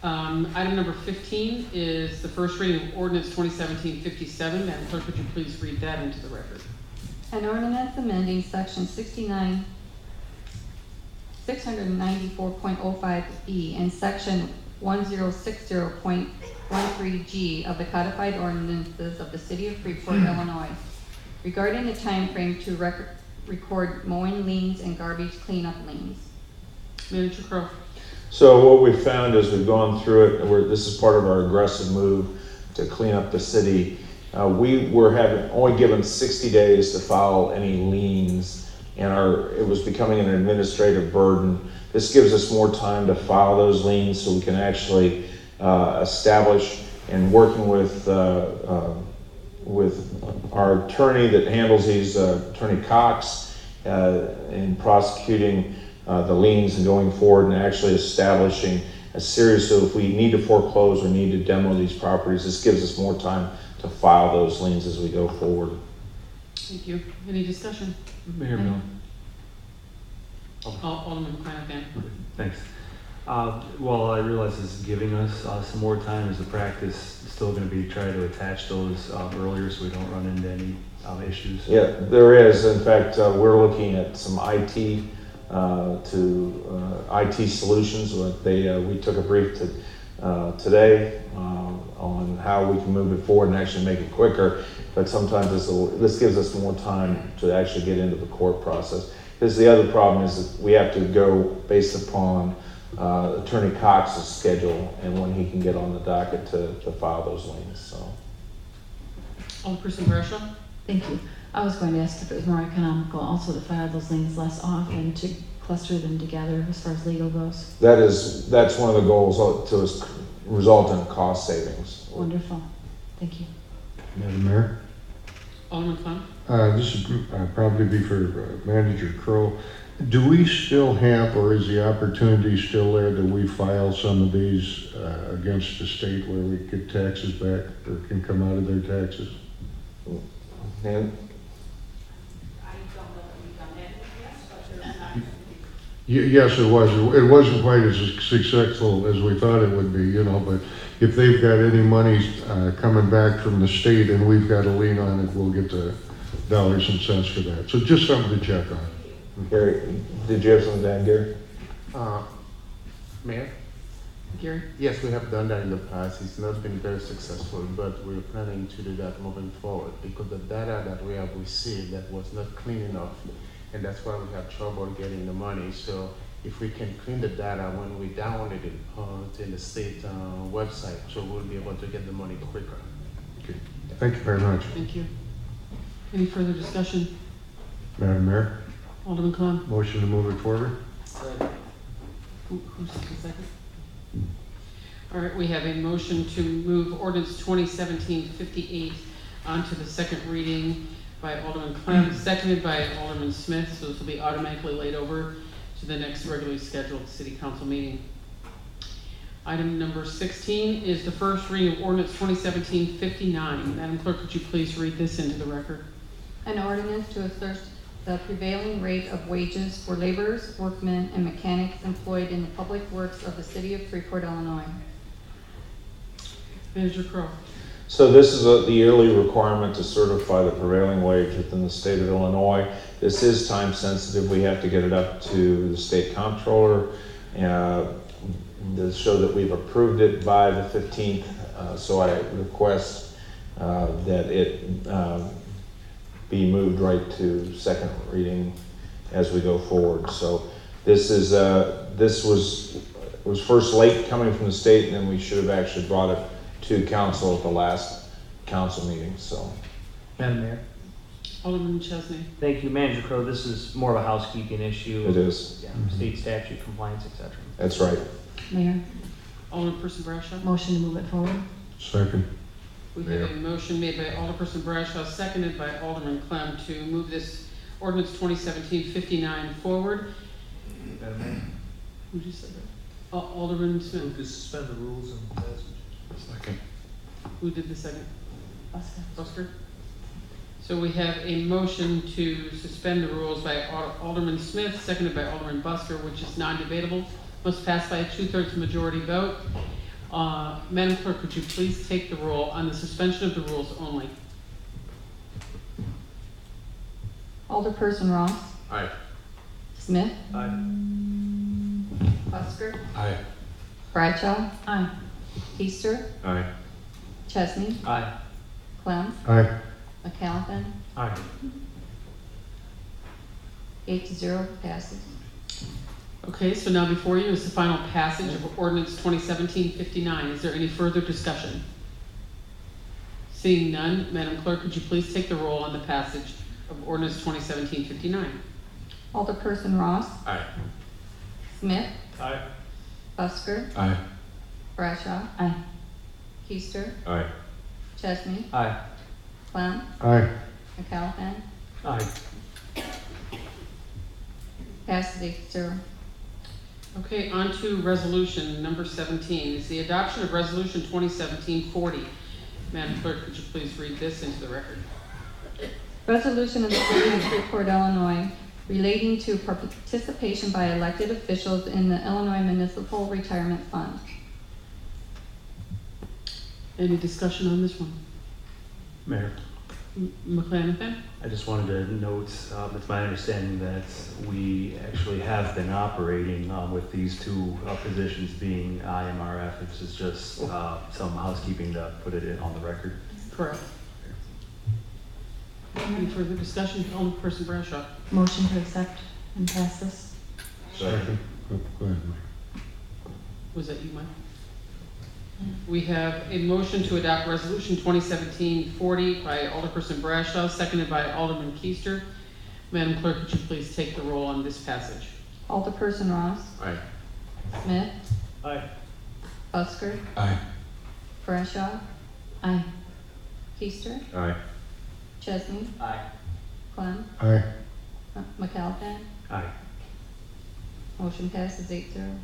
Item number 15 is the first reading of ordinance 2017-57. Madam Clerk, would you please read that into the record? An ordinance amending section 694.05E and section 1060.13G of the codified ordinances of the City of Freeport, Illinois, regarding the time frame to record mowing liens and garbage cleanup liens. Manager Crowe. So what we've found as we've gone through it, this is part of our aggressive move to clean up the city. We were only given 60 days to file any liens and it was becoming an administrative burden. This gives us more time to file those liens so we can actually establish, and working with our attorney that handles these, Attorney Cox, in prosecuting the liens and going forward and actually establishing a series. So if we need to foreclose or need to demo these properties, this gives us more time to file those liens as we go forward. Thank you. Any discussion? Mayor Miller. Alderman McClanahan. Thanks. Well, I realize this is giving us some more time. Is the practice still going to be try to attach those earlier so we don't run into any issues? Yeah, there is. In fact, we're looking at some IT IT solutions. We took a brief today on how we can move it forward and actually make it quicker. But sometimes this gives us more time to actually get into the court process. Because the other problem is that we have to go based upon Attorney Cox's schedule and when he can get on the docket to file those liens. So, Alderperson Bradshaw. Thank you. I was going to ask if it was more economical also to file those liens less often, to cluster them together as far as legal goes. that's one of the goals to result in cost savings. Wonderful. Thank you. Madam Mayor? Alderman Clem. This would probably be for Manager Crow. Do we still have, or is the opportunity still there that we file some of these against the state where we get taxes back or can come out of their taxes? And yes, it was. It wasn't quite as successful as we thought it would be, but if they've got any money coming back from the state and we've got a lien on it, we'll get the dollars and cents for that. So just something to check on. Gary, did you have something to add, Gary? Mayor? Gary? Yes, we have done that in the past. It's not been very successful, but we're planning to do that moving forward because the data that we have received that was not clean enough, and that's why we have trouble getting the money. So if we can clean the data when we download it in the state website, so we'll be able to get the money quicker. Okay. Thank you very much. Thank you. Any further discussion? Madam Mayor? Alderman Clem. Motion to move it forward? Who's the second? All right, we have a motion to move ordinance 2017-58 onto the second reading by Alderman Clem, seconded by Alderman Smith, so this will be automatically laid over to the next regularly scheduled city council meeting. Item number 16 is the first reading of ordinance 2017-59. Madam Clerk, could you please read this into the record? An ordinance to assert the prevailing rate of wages for laborers, workmen, and mechanics employed in the public works of the city of Freeport, Illinois. Manager Crowe. So this is the yearly requirement to certify the prevailing wage within the state of Illinois. This is time sensitive. We have to get it up to the state comptroller to show that we've approved it by the 15th. So I request that it be moved right to second reading as we go forward. So this is this was first late coming from the state, and then we should have actually brought it to council at the last council meeting. So, Madam Mayor. Alderman Chesney. Thank you, Manager Crowe. This is more of a housekeeping issue. It is. Yeah, state statute compliance, etc. That's right. Mayor? Alderperson Bradshaw. Motion to move it forward? Second. We have a motion made by Alderperson Bradshaw, seconded by Alderman Clem to move this ordinance 2017-59 forward. Madam Mayor. Who just said that? Alderman Smith. To suspend the rules and passage. Second. Who did the second? Busker. Busker. So we have a motion to suspend the rules by Alderman Smith, seconded by Alderman Busker, which is non-debatable, must pass by a 2/3 majority vote. Madam Clerk, would you please take the roll on the suspension of the rules only? Alderperson Ross. Aye. Smith. Aye. Busker. Aye. Bradshaw. Aye. Feaster. Aye. Chesney. Aye. Clem. Aye. McAlpin. Aye. 8-0 passes. Okay, so now before you is the final passage of ordinance 2017-59. Is there any further discussion? Seeing none, Madam Clerk, would you please take the roll on the passage of ordinance 2017-59? Alderperson Ross. Aye. Smith. Aye. Busker. Aye. Brashaw. Aye. Keister. Aye. Chesney. Aye. Clem. Aye. McAlpin. Aye. Passes 8-0. Okay, on to resolution number 17. Is the adoption of resolution 2017-40. Madam Clerk, could you please read this into the record? Resolution of the City of Freeport, Illinois, relating to participation by elected officials in the Illinois Municipal Retirement Fund. Any discussion on this one? Mayor, McClanahan? I just wanted to note, it's my understanding that we actually have been operating with these two positions being IMRF. This is just some housekeeping to put it in on the record. Correct. Any further discussion? Alderperson Brashaw. Motion to accept and pass this. Second. Go ahead, Mike. Was that you, Mike? We have a motion to adopt resolution 2017-40 by Alderperson Brashaw, seconded by Alderman Keister. Madam Clerk, would you please take the roll on this passage? Alderperson Ross. Aye. Smith. Aye. Busker. Aye. Brashaw. Aye. Keister. Aye. Chesney. Aye. Clem. Aye. McAlpin. Aye. Motion passes 8-0.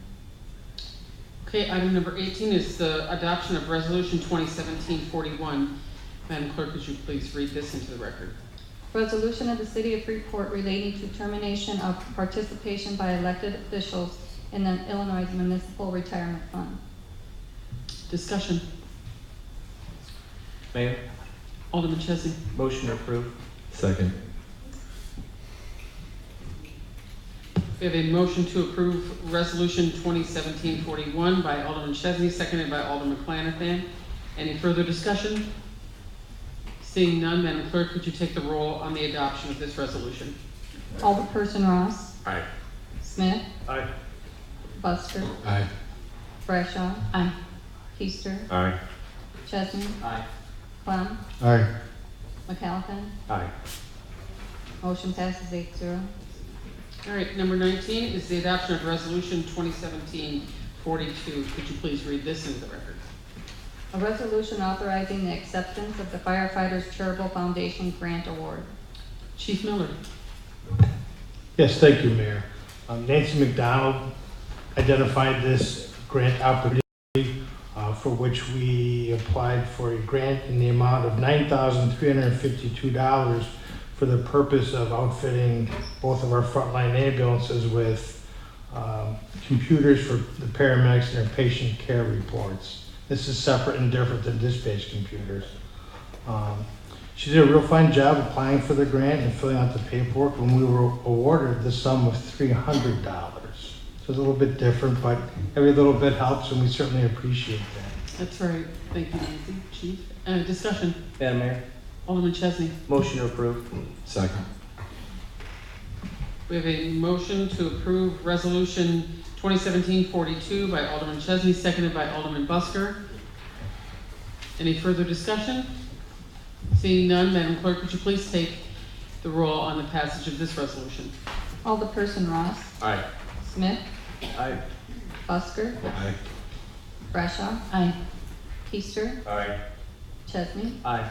Okay, item number 18 is the adoption of resolution 2017-41. Madam Clerk, would you please read this into the record? Resolution of the City of Freeport relating to termination of participation by elected officials in the Illinois Municipal Retirement Fund. Discussion. Mayor, Alderman Chesney. motion to approve. Second. We have a motion to approve resolution 2017-41 by Alderman Chesney, seconded by Alderman McClanahan. Any further discussion? Seeing none, Madam Clerk, could you take the roll on the adoption of this resolution? Alderperson Ross. Aye. Smith. Aye. Busker. Aye. Brashaw. Aye. Keister. Aye. Chesney. Aye. Clem. Aye. McAlpin. Aye. Motion passes 8-0. All right, number 19 is the adoption of resolution 2017-42. Could you please read this into the record? A resolution authorizing the acceptance of the Firefighters Charitable Foundation Grant Award. Chief Miller. Yes, thank you, Mayor. Nancy McDonald identified this grant opportunity for which we applied for a grant in the amount of $9,352 for the purpose of outfitting both of our frontline ambulances with computers for the paramedics and their patient care reports. This is separate and different than dispatch computers. She did a real fine job applying for the grant and filling out the paperwork when we were awarded the sum of $300. So it's a little bit different, but every little bit helps, and we certainly appreciate that. That's right. Thank you, Nancy. Chief. Discussion. Madam Mayor, Alderman Chesney. motion to approve. Second. We have a motion to approve resolution 2017-42 by Alderman Chesney, seconded by Alderman Busker. Any further discussion? Seeing none, Madam Clerk, would you please take the roll on the passage of this resolution? Alderperson Ross. Aye. Smith. Aye. Busker. Aye. Brashaw. Aye. Keister. Aye. Chesney. Aye.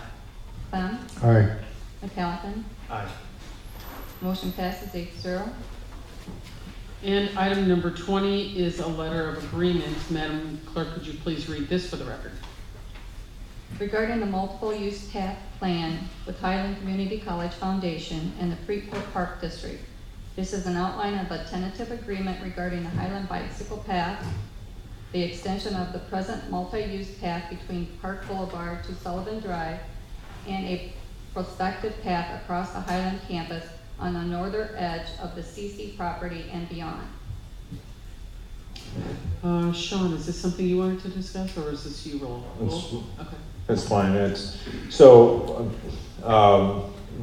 Clem. Aye. McAlpin. Aye. Motion passes 8-0. And item number 20 is a letter of agreement. Madam Clerk, could you please read this for the record? Regarding the multiple use path plan with Highland Community College Foundation and the Freeport Park District. This is an outline of a tentative agreement regarding the Highland Bicycle Path, the extension of the present multi-use path between Park Boulevard to Sullivan Drive, and a prospective path across the Highland campus on the northern edge of the CC property and beyond. Sean, is this something you wanted to discuss, or is this you roll? Okay. That's fine. It's, so,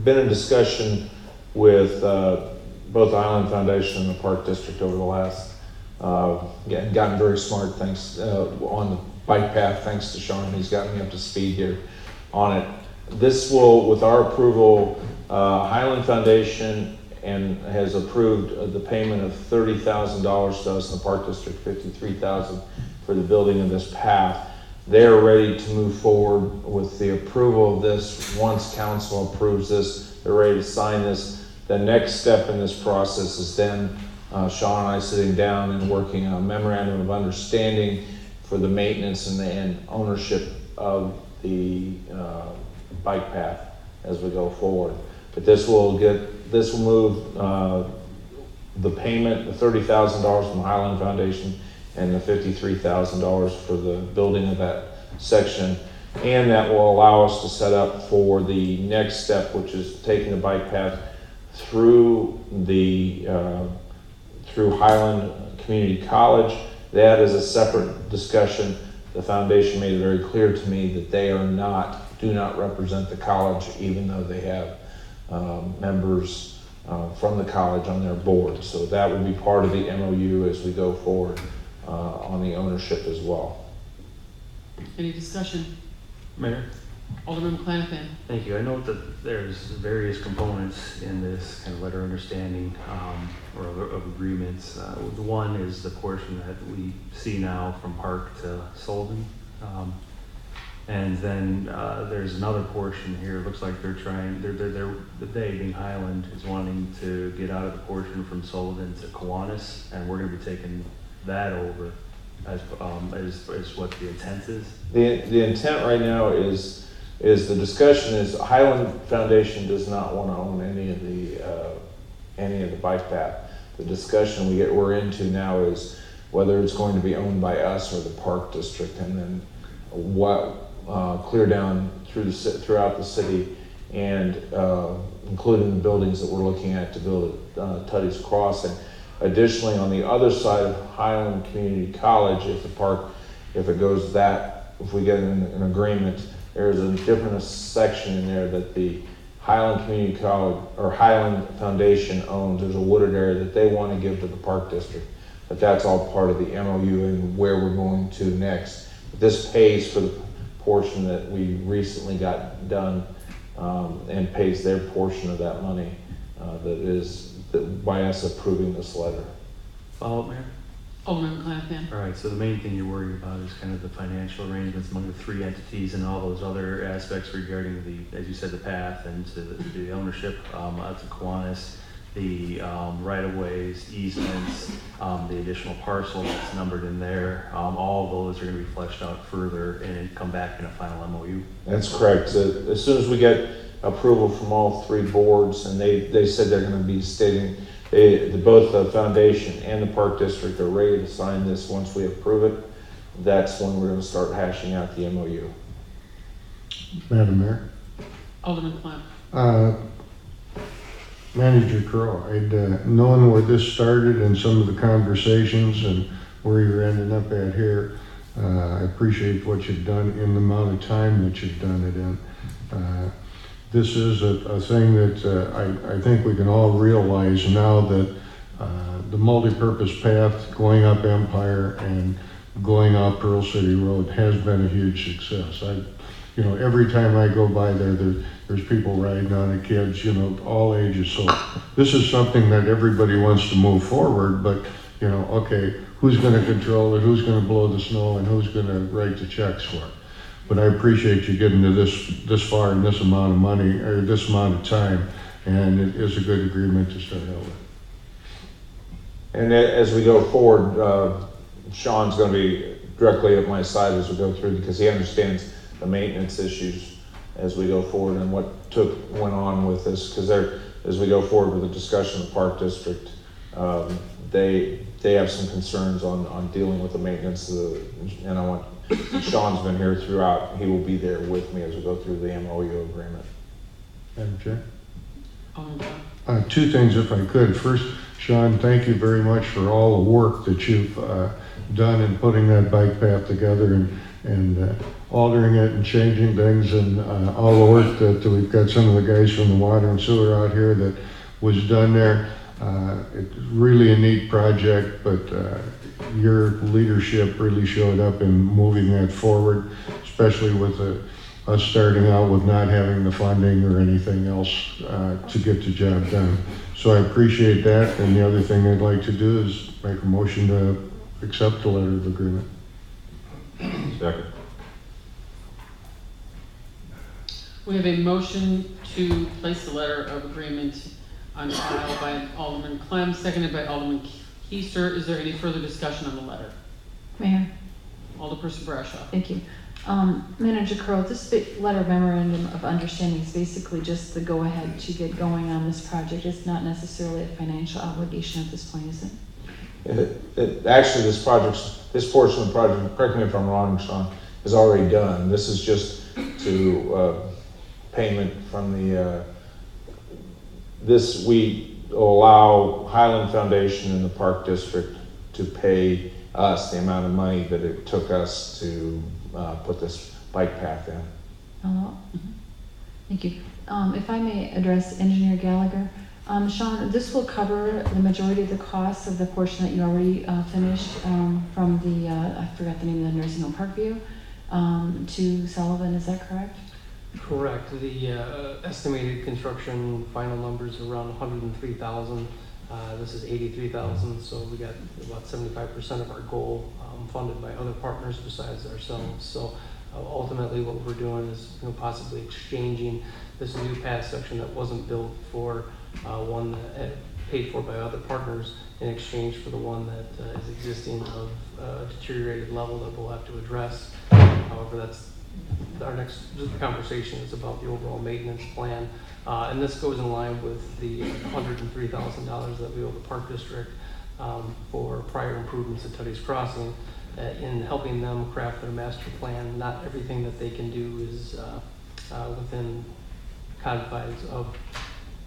been in discussion with both Island Foundation and the Park District over the last, gotten very smart thanks on the bike path, thanks to Sean. He's gotten me up to speed here on it. This will, with our approval, Highland Foundation and has approved the payment of $30,000 to us in the Park District, $53,000 for the building of this path. They're ready to move forward with the approval of this. Once council approves this, they're ready to sign this. The next step in this process is then Sean and I sitting down and working on a memorandum of understanding for the maintenance and ownership of the bike path as we go forward. But this will move the payment, the $30,000 from Highland Foundation and the $53,000 for the building of that section. And that will allow us to set up for the next step, which is taking the bike path through through Highland Community College. That is a separate discussion. The foundation made it very clear to me that they do not represent the college, even though they have members from the college on their board. So that will be part of the MOU as we go forward on the ownership as well. Any discussion? Mayor? Alderman Clanathan. Thank you. I know that there's various components in this kind of letter of understanding or of agreements. The one is the portion that we see now from Park to Sullivan. And then there's another portion here. It looks like they being Highland is wanting to get out of the portion from Sullivan to Kiwanis, and we're going to be taking that over as what the intent is. The intent right now is the discussion is Highland Foundation does not want to own any of the bike path. The discussion we're into now is whether it's going to be owned by us or the Park District, and then what clear down throughout the city, and including the buildings that we're looking at to build at Tuddy's Crossing. Additionally, on the other side of Highland Community College, if we get an agreement, there's a different section in there that the Highland Community College or Highland Foundation owns. There's a wooded area that they want to give to the Park District, but that's all part of the MOU and where we're going to next. This pays for the portion that we recently got done and pays their portion of that money by us approving this letter. Follow up, Mayor? Alderman Clanathan. All right, so the main thing you're worried about is kind of the financial arrangements among the three entities and all those other aspects regarding as you said, the path and to the ownership out to Kiwanis, the right-of-ways, easements, the additional parcel that's numbered in there. All of those are going to be fleshed out further and come back in a final MOU. That's correct. So as soon as we get approval from all three boards, and they said they're going to be stating, both the foundation and the Park District are ready to sign this once we approve it. That's when we're going to start hashing out the MOU. Madam Mayor. Alderman Clamp. Manager Crow, I'd known where this started and some of the conversations and where you're ending up at here. I appreciate what you've done in the amount of time that you've done it in. This is a thing that I think we can all realize now that the multi-purpose path going up Empire and going up Pearl City Road has been a huge success. Every time I go by there's people riding on it, kids, all ages. So this is something that everybody wants to move forward, but okay, who's going to control it, who's going to blow the snow, and who's going to write the checks for it? But I appreciate you getting to this far in this amount of money, or this amount of time, and it is a good agreement to start out with. And as we go forward, Sean's going to be directly at my side as we go through, because he understands the maintenance issues as we go forward and what went on with this, because as we go forward with the discussion of the Park District, they have some concerns on dealing with the maintenance and Sean's been here throughout. He will be there with me as we go through the MOU agreement. Madam Chair? Two things if I could. First, Sean, thank you very much for all the work that you've done in putting that bike path together and altering it and changing things, and all the work that we've got some of the guys from the water and sewer out here that was done there. It's really a neat project, but your leadership really showed up in moving that forward, especially with us starting out with not having the funding or anything else to get the job done. So I appreciate that, and the other thing I'd like to do is make a motion to accept the letter of agreement. Second. We have a motion to place the letter of agreement on file by Alderman Clem, seconded by Alderman Keister. Is there any further discussion on the letter? Mayor, Alderperson Bradshaw. thank you. Manager Crowe, this letter of memorandum of understanding is basically just the go-ahead to get going on this project. It's not necessarily a financial obligation at this point, is it? Actually, this portion of the project, correct me if I'm wrong, Sean, is already done. This is just to payment from the, we allow Highland Foundation and the Park District to pay us the amount of money that it took us to put this bike path in. Thank you. If I may address Engineer Gallagher. Sean, this will cover the majority of the costs of the portion that you already finished from the, I forgot the name of the nursing home, Parkview, to Sullivan, is that correct? Correct. The estimated construction final numbers are around 103,000. This is 83,000, so we got about 75% of our goal funded by other partners besides ourselves. So ultimately, what we're doing is possibly exchanging this new path section that wasn't built for one that paid for by other partners in exchange for the one that is existing of a deteriorated level that we'll have to address. However, that's our next conversation is about the overall maintenance plan. And this goes in line with the $103,000 that we owe the Park District for prior improvements at Tuddy's Crossing in helping them craft their master plan. Not everything that they can do is within confines of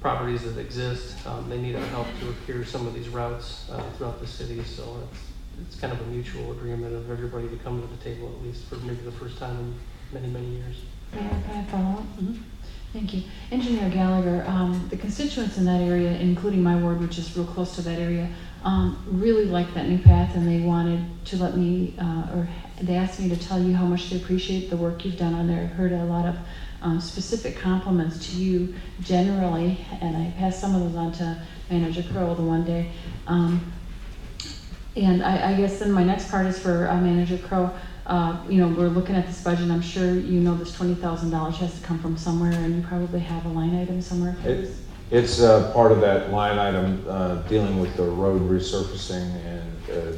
properties that exist. They need our help to repair some of these routes throughout the city, so it's kind of a mutual agreement of everybody to come to the table, at least for maybe the first time in many, many years. Can I follow up? Thank you. Engineer Gallagher, the constituents in that area, including my ward, which is real close to that area, really like that new path, and they wanted to let me, or they asked me to tell you how much they appreciate the work you've done on there. I've heard a lot of specific compliments to you generally, and I passed some of those on to Manager Crowe the one day. And I guess then my next part is for Manager Crowe. We're looking at this budget. I'm sure you know this $20,000 has to come from somewhere, and you probably have a line item somewhere for this. It's part of that line item dealing with the road resurfacing and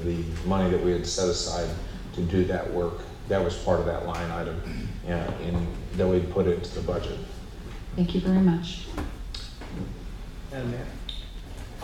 the money that we had set aside to do that work. That was part of that line item that we put into the budget. Thank you very much. Madam Mayor.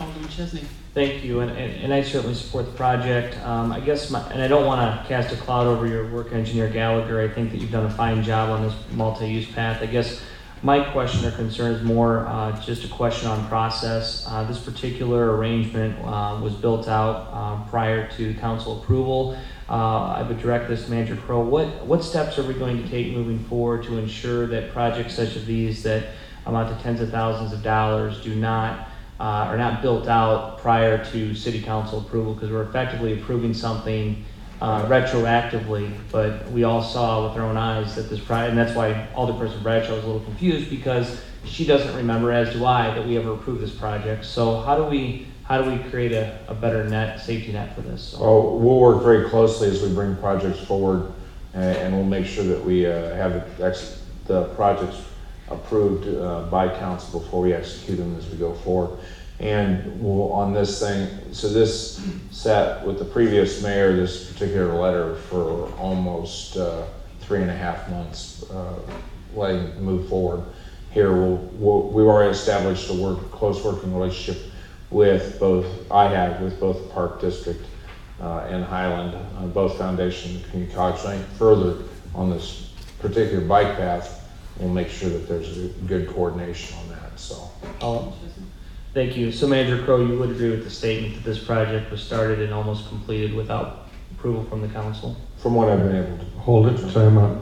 Alderman Chesney. Thank you, and I certainly support the project. I guess, and I don't want to cast a cloud over your work, Engineer Gallagher. I think that you've done a fine job on this multi-use path. I guess my question or concern is more just a question on process. This particular arrangement was built out prior to council approval. I would direct this to Manager Crowe. What steps are we going to take moving forward to ensure that projects such as these that amount to tens of thousands of dollars are not built out prior to city council approval, because we're effectively approving something retroactively, but we all saw with our own eyes that this project, and that's why Alderperson Bradshaw was a little confused, because she doesn't remember, as do I, that we ever approved this project. So how do we create a better safety net for this? Well, we'll work very closely as we bring projects forward, and we'll make sure that we have the projects approved by council before we execute them as we go forward. And we'll, on this thing, so this sat with the previous mayor, this particular letter, for almost 3.5 months, letting it move forward. Here, we've already established a close working relationship with both the Park District and Highland, both Foundation and Community College. I think further on this particular bike path, we'll make sure that there's a good coordination on that. So, thank you. So, Manager Crowe, you would agree with the statement that this project was started and almost completed without approval from the council? From what I've been able to. Hold it, time out.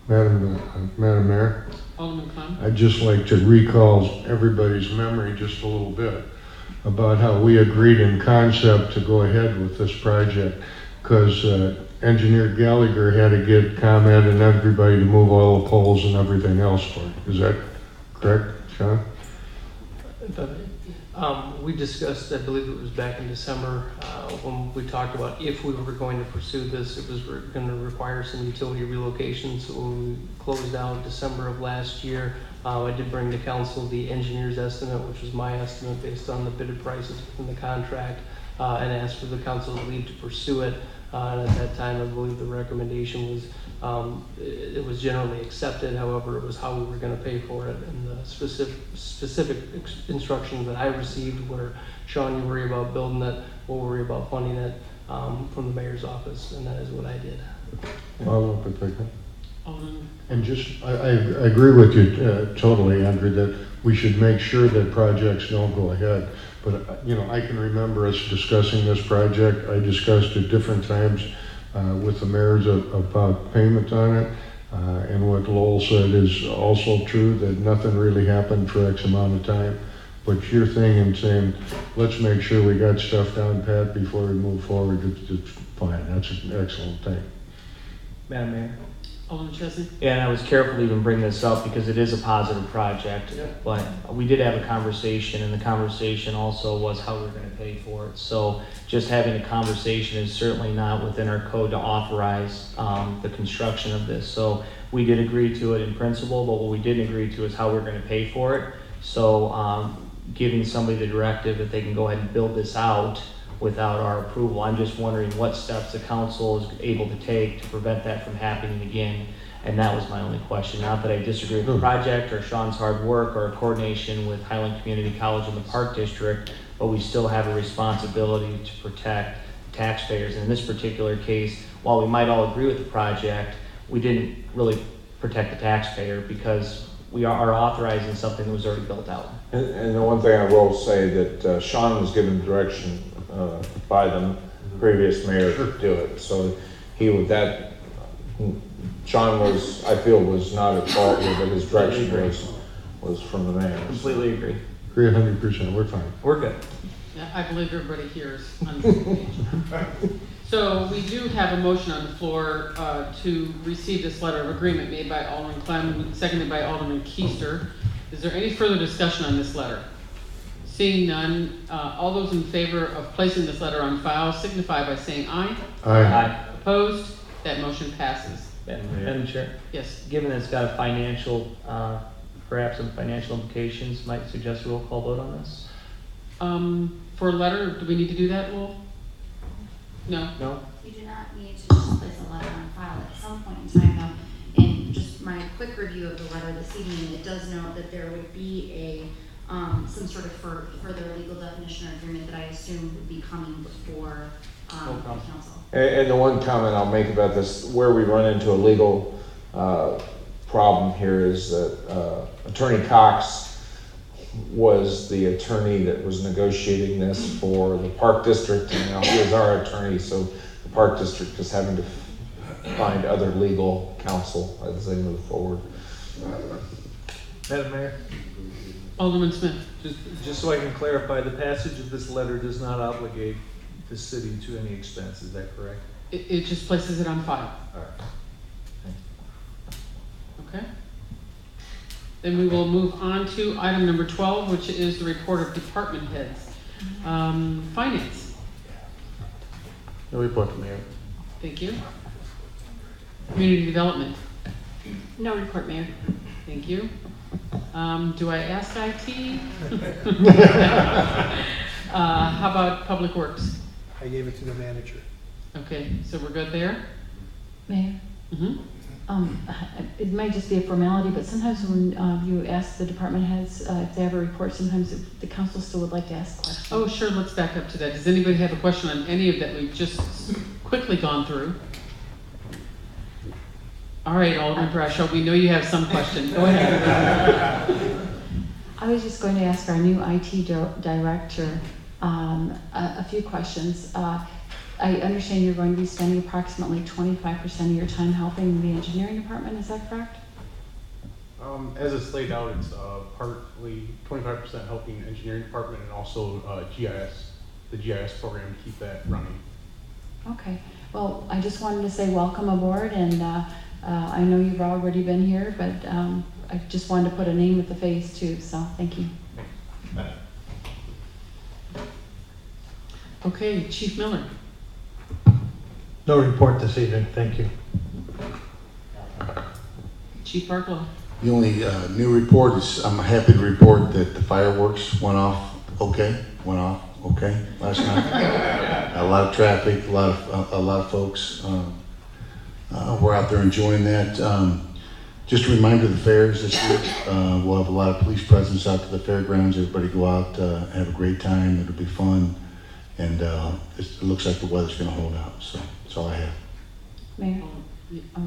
Madam Mayor. Alderman Clem. I'd just like to recall everybody's memory just a little bit about how we agreed in concept to go ahead with this project, because Engineer Gallagher had to get comment and everybody to move all the poles and everything else for it. Is that correct, Sean? We discussed, I believe it was back in December, when we talked about if we were going to pursue this, it was going to require some utility relocation. So when we closed out December of last year, I did bring to council the engineer's estimate, which was my estimate based on the bidded prices within the contract, and asked for the council to leave to pursue it. And at that time, I believe the recommendation was, it was generally accepted. However, it was how we were going to pay for it, and the specific instructions that I received were, Sean, you worry about building it, we'll worry about funding it from the mayor's office, and that is what I did. Follow up if I can. Alderman. And just, I agree with you totally, Andrew, that we should make sure that projects don't go ahead. But, you know, I can remember us discussing this project. I discussed it different times with the mayors about payment on it. And what Lowell said is also true, that nothing really happened for X amount of time. But your thing in saying, let's make sure we got stuff down pat before we move forward, it's fine. That's an excellent thing. Madam Mayor? Alderman Chesney? Yeah, and I was careful to even bring this up because it is a positive project. Yeah. But we did have a conversation, and the conversation also was how we're gonna pay for it. So just having a conversation is certainly not within our code to authorize the construction of this. So we did agree to it in principle, but what we didn't agree to is how we're gonna pay for it. So giving somebody the directive that they can go ahead and build this out without our approval. I'm just wondering what steps the council is able to take to prevent that from happening again. And that was my only question. Not that I disagree with the project or Sean's hard work or coordination with Highland Community College and the Park District, but we still have a responsibility to protect taxpayers. And in this particular case, while we might all agree with the project, we didn't really protect the taxpayer because we are authorizing something that was already built out. And the one thing I will say that Sean was given direction by the previous mayor to do it. So he would, that, Sean was, I feel, was not at fault with it. His direction was from the mayor. Completely agree. Agree 100%, we're fine. We're good. Yeah, I believe everybody here is on the same page. So we do have a motion on the floor to receive this letter of agreement made by Alderman Clem, seconded by Alderman Keister. Is there any further discussion on this letter? Seeing none, all those in favor of placing this letter on file signify by saying aye. Aye. Aye. Opposed? That motion passes. Madam Chair? Yes. Given that it's got a financial, perhaps some financial implications, might suggest a roll call vote on this? For a letter, do we need to do that, Lowell? No? No? You do not need to just place a letter on file at some point in time, though. In just my quick review of the letter this evening, it does note that there would be a some sort of further legal definition or agreement that I assume would be coming before the council. And the one comment I'll make about this, where we run into a legal problem here is that Attorney Cox was the attorney that was negotiating this for the Park District, and now he is our attorney, so the Park District is having to find other legal counsel as they move forward. Madam Mayor? Alderman Smith. Just so I can clarify, the passage of this letter does not obligate the city to any expense, is that correct? It just places it on file. All right. Okay. Then we will move on to item number 12, which is the report of department heads. Finance. No report, Mayor. Thank you. Community development. No report, Mayor. Thank you. Do I ask IT? How about public works? I gave it to the manager. Okay, so we're good there? Mayor? Mm-hmm. It might just be a formality, but sometimes when you ask the department heads if they have a report, sometimes the council still would like to ask questions. Oh, sure, let's back up to that. Does anybody have a question on any of that we've just quickly gone through? All right, Alderman Brasho, we know you have some question. Go ahead. I was just going to ask our new IT director a few questions. I understand you're going to be spending approximately 25% of your time helping the engineering department, is that correct? As it's laid out, it's partly 25% helping engineering department and also GIS, the GIS program to keep that running. Okay, well, I just wanted to say welcome aboard, and I know you've already been here, but I just wanted to put a name with the face too, so thank you. Okay, Chief Miller. No report this evening, thank you. Chief Barklow. The only new report is I'm happy to report that the fireworks went off okay last night. A lot of traffic, a lot of folks were out there enjoying that. Just a reminder of the fairs this week. We'll have a lot of police presence out to the fairgrounds. Everybody go out, have a great time. It'll be fun, and it looks like the weather's going to hold out. So that's all I have. Mayor?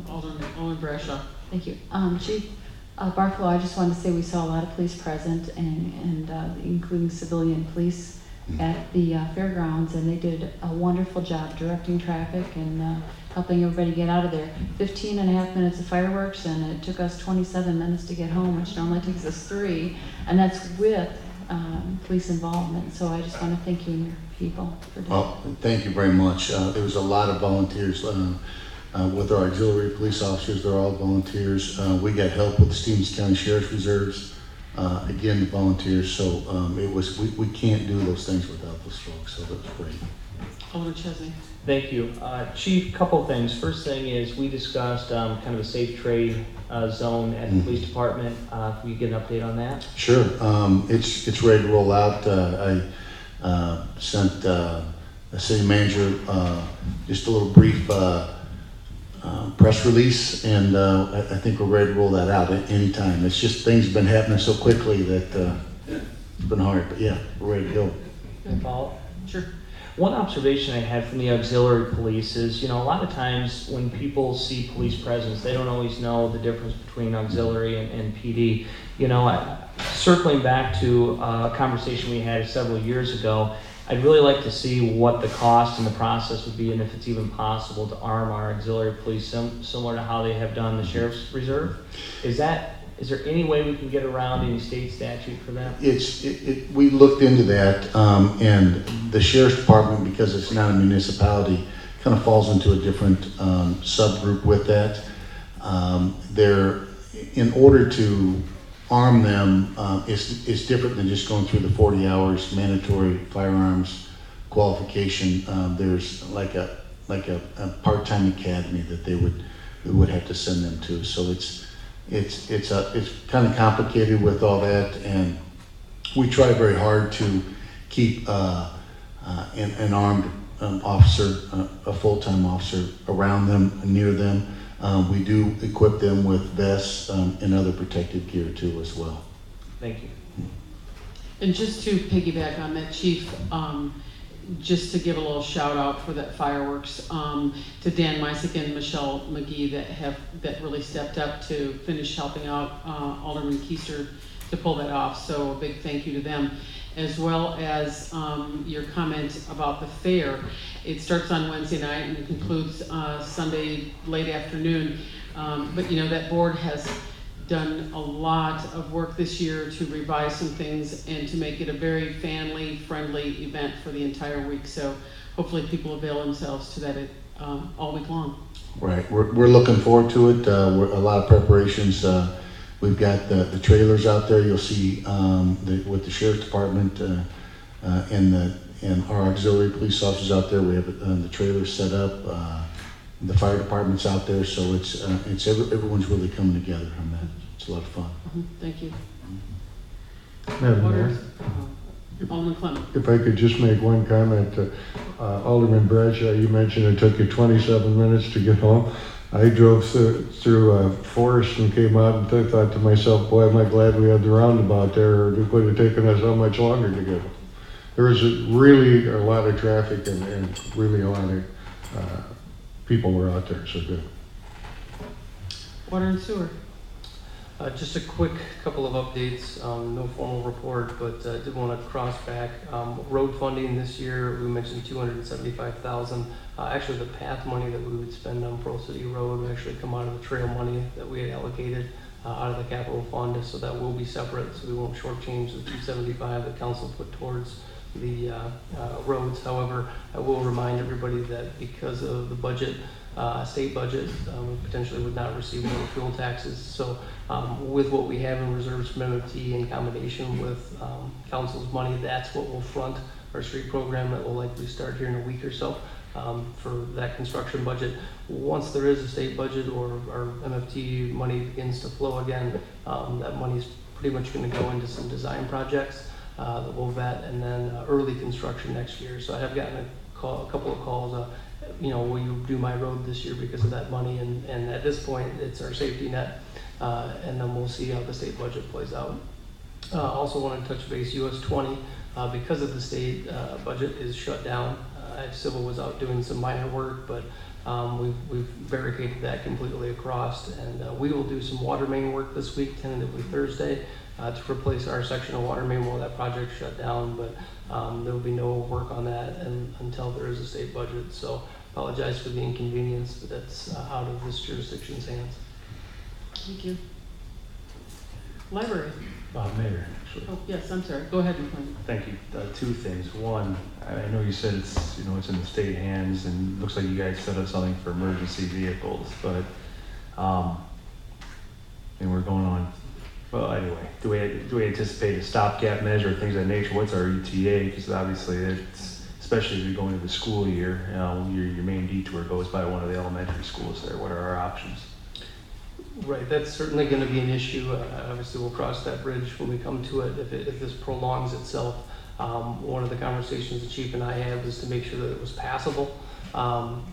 Alderman Bradshaw. Thank you. Chief Barklow, I just wanted to say we saw a lot of police present, and including civilian police at the fairgrounds, and they did a wonderful job directing traffic and helping everybody get out of there. 15 and a half minutes of fireworks, and it took us 27 minutes to get home, which normally takes us 3, and that's with police involvement. So I just want to thank you and your people for doing Well, thank you very much. There was a lot of volunteers with our auxiliary police officers. They're all volunteers. We got help with the Stevens County Sheriff's Reserves. Again, the volunteers. So we can't do those things without those folks. So that's great. Alderman Chesney. Thank you. Chief, couple things. First thing is we discussed kind of a safe trade zone at the police department. If we get an update on that? Sure. It's ready to roll out. I sent the city manager just a little brief press release, and I think we're ready to roll that out at any time. It's just things have been happening so quickly that it's been hard, but yeah, we're ready to go. Follow? Sure. One observation I had from the auxiliary police is, a lot of times when people see police presence, they don't always know the difference between auxiliary and PD. Circling back to a conversation we had several years ago, I'd really like to see what the cost and the process would be, and if it's even possible to arm our auxiliary police similar to how they have done the Sheriff's Reserve. Is there any way we can get around any state statute for that? We looked into that, and the Sheriff's Department, because it's not a municipality, kind of falls into a different subgroup with that. In order to arm them, it's different than just going through the 40 hours mandatory firearms qualification. There's like a part-time academy that we would have to send them to. So it's kind of complicated with all that, and we try very hard to keep an armed officer, a full-time officer around them, near them. We do equip them with vests and other protective gear too as well. Thank you. And just to piggyback on that, Chief, just to give a little shout out for that fireworks to Dan Meisick and Michelle McGee that really stepped up to finish helping out Alderman Keister to pull that off. So a big thank you to them, as well as your comment about the fair. It starts on Wednesday night and it concludes Sunday late afternoon. But that board has done a lot of work this year to revise some things and to make it a very family-friendly event for the entire week. So hopefully people avail themselves to that all week long. Right, we're looking forward to it. A lot of preparations. We've got the trailers out there. You'll see with the Sheriff's Department and our auxiliary police officers out there. We have the trailers set up. The fire department's out there, so everyone's really coming together on that. It's a lot of fun. Thank you. Madam Mayor, Alderman Clement. if I could just make one comment. Alderman Bradshaw, you mentioned it took you 27 minutes to get home. I drove through Forest and came out and thought to myself, boy, am I glad we had the roundabout there, or it would have taken us so much longer to get home. There was really a lot of traffic and really a lot of people were out there, so good. Water and sewer. Just a quick couple of updates, no formal report, but did want to cross back. Road funding this year, we mentioned $275,000. Actually, the path money that we would spend on Pearl City Road would actually come out of the trail money that we had allocated out of the capital fund, so that will be separate, so we won't shortchange the $275 that council put towards the roads. However, I will remind everybody that because of the budget, state budget, we potentially would not receive more fuel taxes. So with what we have in reserves from MMT in combination with council's money, that's what will front our street program that will likely start here in a week or so for that construction budget. Once there is a state budget or our MFT money begins to flow again, that money's pretty much going to go into some design projects that we'll vet, and then early construction next year. So I have gotten a couple of calls, will you do my road this year because of that money? And at this point, it's our safety net, and then we'll see how the state budget plays out. Also want to touch base, US 20, because of the state budget is shut down. Civil was out doing some minor work, but we've barricaded that completely across, and we will do some water main work this week, tentatively Thursday, to replace our section of water main while that project shut down, but there will be no work on that until there is a state budget. So apologize for the inconvenience, but that's out of this jurisdiction's hands. Thank you. Library. Mayor, actually. Oh, yes, I'm sorry. Go ahead, McLean. Thank you. Two things. One, I know you said it's it's in the state hands, and it looks like you guys set up something for emergency vehicles, but and we're going on. Well, anyway, do we anticipate a stopgap measure, things of that nature? What's our ETA? Because obviously, it's especially as we go into the school year, your main detour goes by one of the elementary schools there. What are our options? Right, that's certainly going to be an issue. Obviously, we'll cross that bridge when we come to it. If this prolongs itself, one of the conversations the chief and I had was to make sure that it was passable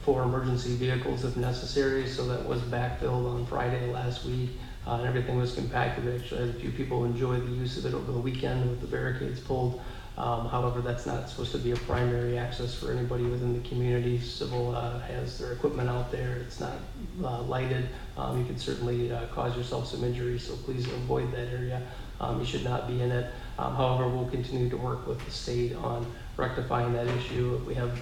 for emergency vehicles if necessary. So that was backfilled on Friday last week, and everything was compacted. We actually had a few people enjoy the use of it over the weekend with the barricades pulled. However, that's not supposed to be a primary access for anybody within the community. Civil has their equipment out there. It's not lighted. You can certainly cause yourself some injury, so please avoid that area. You should not be in it. However, we'll continue to work with the state on rectifying that issue. We have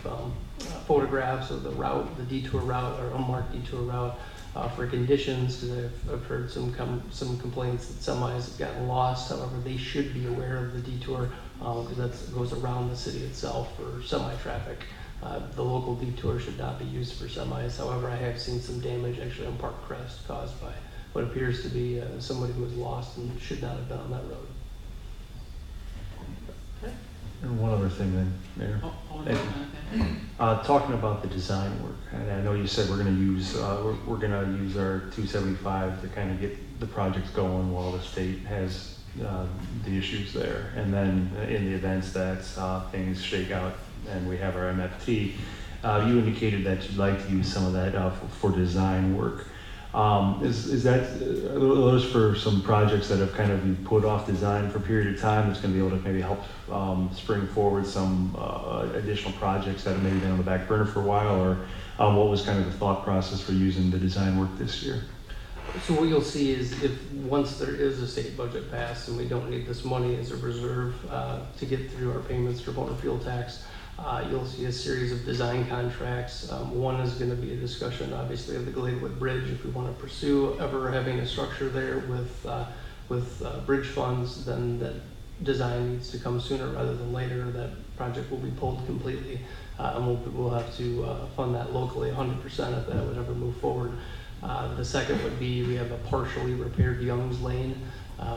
photographs of the route, the detour route, or unmarked detour route for conditions, because I've heard some complaints that semis have gotten lost. However, they should be aware of the detour because that goes around the city itself for semi-traffic. The local detour should not be used for semis. However, I have seen some damage actually on Park Crest caused by what appears to be somebody who was lost and should not have been on that road. And one other thing then, Mayor. Talking about the design work, and I know you said we're going to use our 275 to kind of get the projects going while the state has the issues there, and then in the events that things shake out and we have our MFT, you indicated that you'd like to use some of that for design work. Is that are those for some projects that have kind of been put off design for a period of time that's going to be able to maybe help spring forward some additional projects that have maybe been on the back burner for a while, or what was kind of the thought process for using the design work this year? So what you'll see is if once there is a state budget passed and we don't need this money as a reserve to get through our payments for motor fuel tax, you'll see a series of design contracts. One is going to be a discussion, obviously, of the Gladewood Bridge. If we want to pursue ever having a structure there with bridge funds, then that design needs to come sooner rather than later. That project will be pulled completely, and we'll have to fund that locally 100% if that would ever move forward. The second would be we have a partially repaired Young's Lane.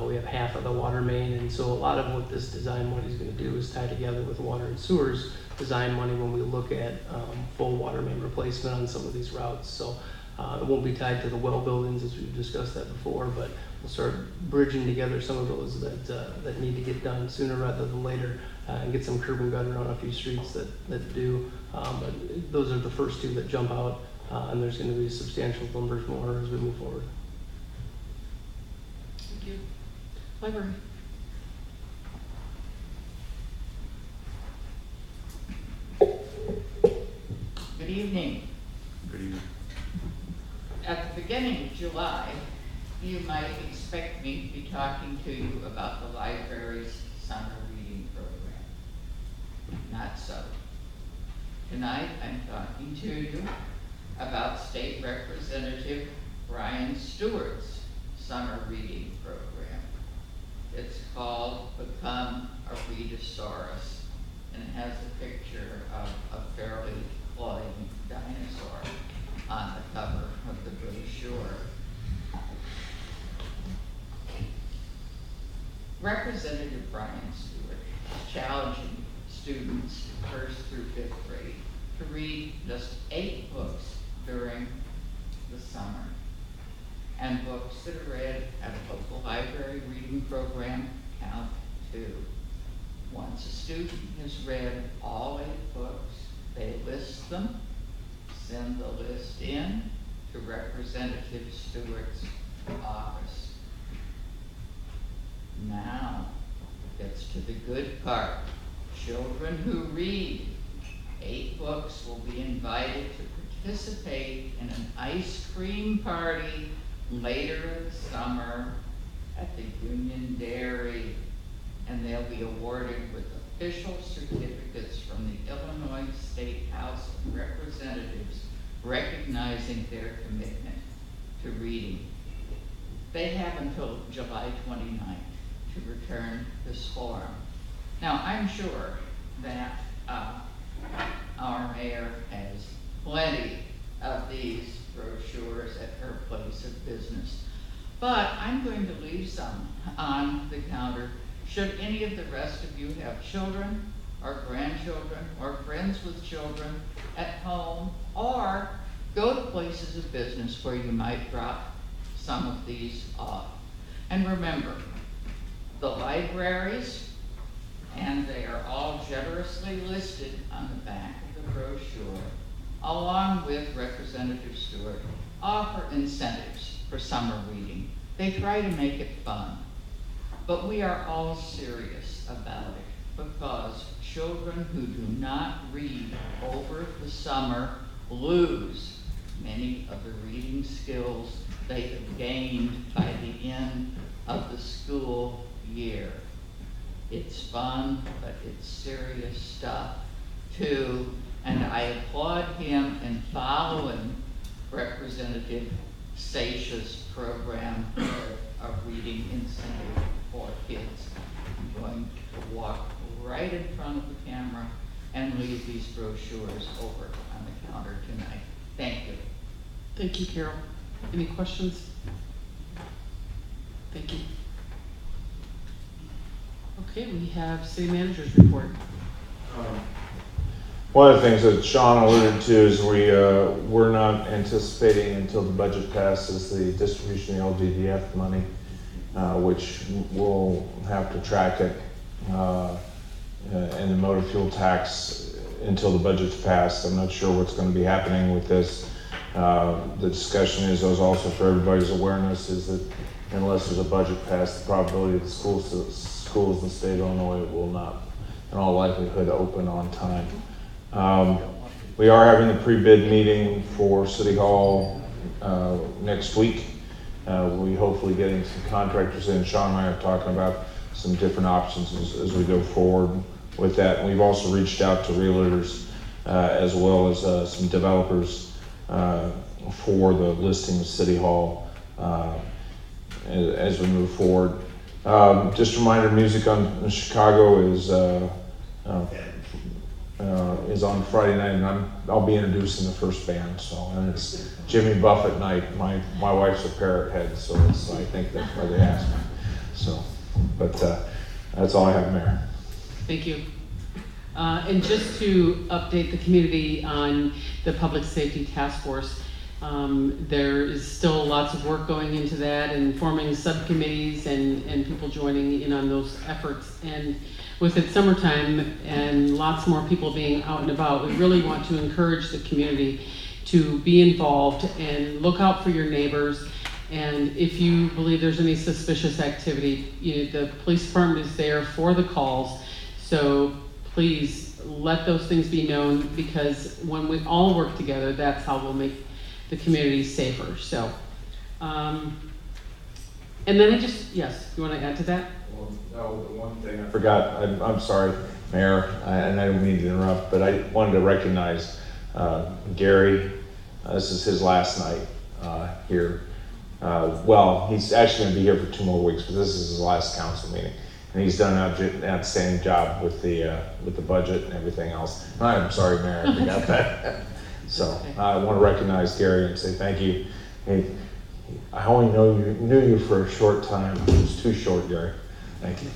We have half of the water main, and so a lot of what this design money is going to do is tie together with water and sewers design money when we look at full water main replacement on some of these routes. So it won't be tied to the well buildings as we've discussed that before, but we'll start bridging together some of those that need to get done sooner rather than later, and get some curb and gutter on a few streets that do. But those are the first two that jump out, and there's going to be substantial numbers more as we move forward. Thank you. Library. Good evening. Good evening. At the beginning of July, you might expect me to be talking to you about the library's summer reading program. Not so. Tonight, I'm talking to you about State Representative Brian Stewart's summer reading program. It's called Become a Readosaurus, and it has a picture of a fairly cloying dinosaur on the cover of the brochure. Representative Brian Stewart is challenging students, first through fifth grade, to read just 8 books during the summer. And books that are read at a local library reading program count too. Once a student has read all 8 books, they list them, send the list in to Representative Stewart's office. Now gets to the good part. Children who read 8 books will be invited to participate in an ice cream party later in the summer at the Union Dairy, and they'll be awarded with official certificates from the Illinois State House of Representatives recognizing their commitment to reading. They have until July 29th to return this forum. Now, I'm sure that our mayor has plenty of these brochures at her place of business, but I'm going to leave some on the counter should any of the rest of you have children or grandchildren or friends with children at home, or go to places of business where you might drop some of these off. And remember, the libraries, and they are all generously listed on the back of the brochure, along with Representative Stewart, offer incentives for summer reading. They try to make it fun. But we are all serious about it because children who do not read over the summer lose many of the reading skills they have gained by the end of the school year. It's fun, but it's serious stuff too, and I applaud him in following Representative Seisha's program for a reading incentive for kids. I'm going to walk right in front of the camera and leave these brochures over on the counter tonight. Thank you. Thank you, Carol. Any questions? Thank you. Okay, we have city manager's report. One of the things that Sean alluded to is we're not anticipating until the budget passes the distribution of the LGDF money, which we'll have to track it, and the motor fuel tax until the budget's passed. I'm not sure what's going to be happening with this. The discussion is also for everybody's awareness is that unless there's a budget passed, the probability of the schools in the state of Illinois will not, in all likelihood, open on time. We are having a pre-bid meeting for City Hall next week. We hopefully getting some contractors in. Sean and I are talking about some different options as we go forward with that. And we've also reached out to realtors as well as some developers for the listing of City Hall as we move forward. Just a reminder, Music on Chicago is on Friday night, and I'll be introducing the first band. So, and it's Jimmy Buffett night. My wife's a parrot head, so I think that's why they asked me. So, but that's all I have, Mayor. Thank you. And just to update the community on the Public Safety Task Force, there is still lots of work going into that and forming subcommittees and people joining in on those efforts. And with it summertime and lots more people being out and about, we really want to encourage the community to be involved and look out for your neighbors. And if you believe there's any suspicious activity, the police department is there for the calls. So please let those things be known, because when we all work together, that's how we'll make the community safer. So, and then yes, you want to add to that? Well, no, the one thing I forgot, I'm sorry, Mayor, and I don't mean to interrupt, but I wanted to recognize Gary. This is his last night here. Well, he's actually going to be here for 2 more weeks, but this is his last council meeting. And he's done an outstanding job with the budget and everything else. I'm sorry, Mayor, I forgot that. So I want to recognize Gary and say thank you. Hey, I only knew you for a short time. It was too short, Gary. Thank you.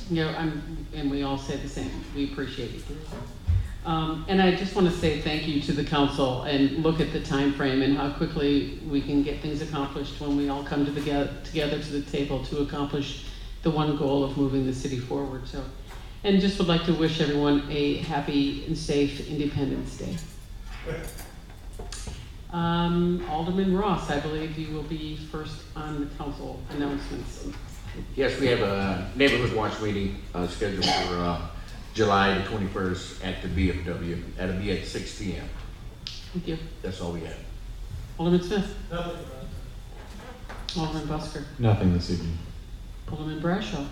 You know, and we all say the same, we appreciate it. And I just want to say thank you to the council and look at the time frame and how quickly we can get things accomplished when we all come together to the table to accomplish the one goal of moving the city forward. So, and just would like to wish everyone a happy and safe Independence Day. Alderman Ross, I believe you will be first on the council announcements. Yes, we have a neighborhood watch meeting scheduled for July the 21st at the BFW. That'll be at 6 p.m. Thank you. That's all we have. Alderman Smith. Nothing. Alderman Busker. Nothing this evening. Alderman Bradshaw.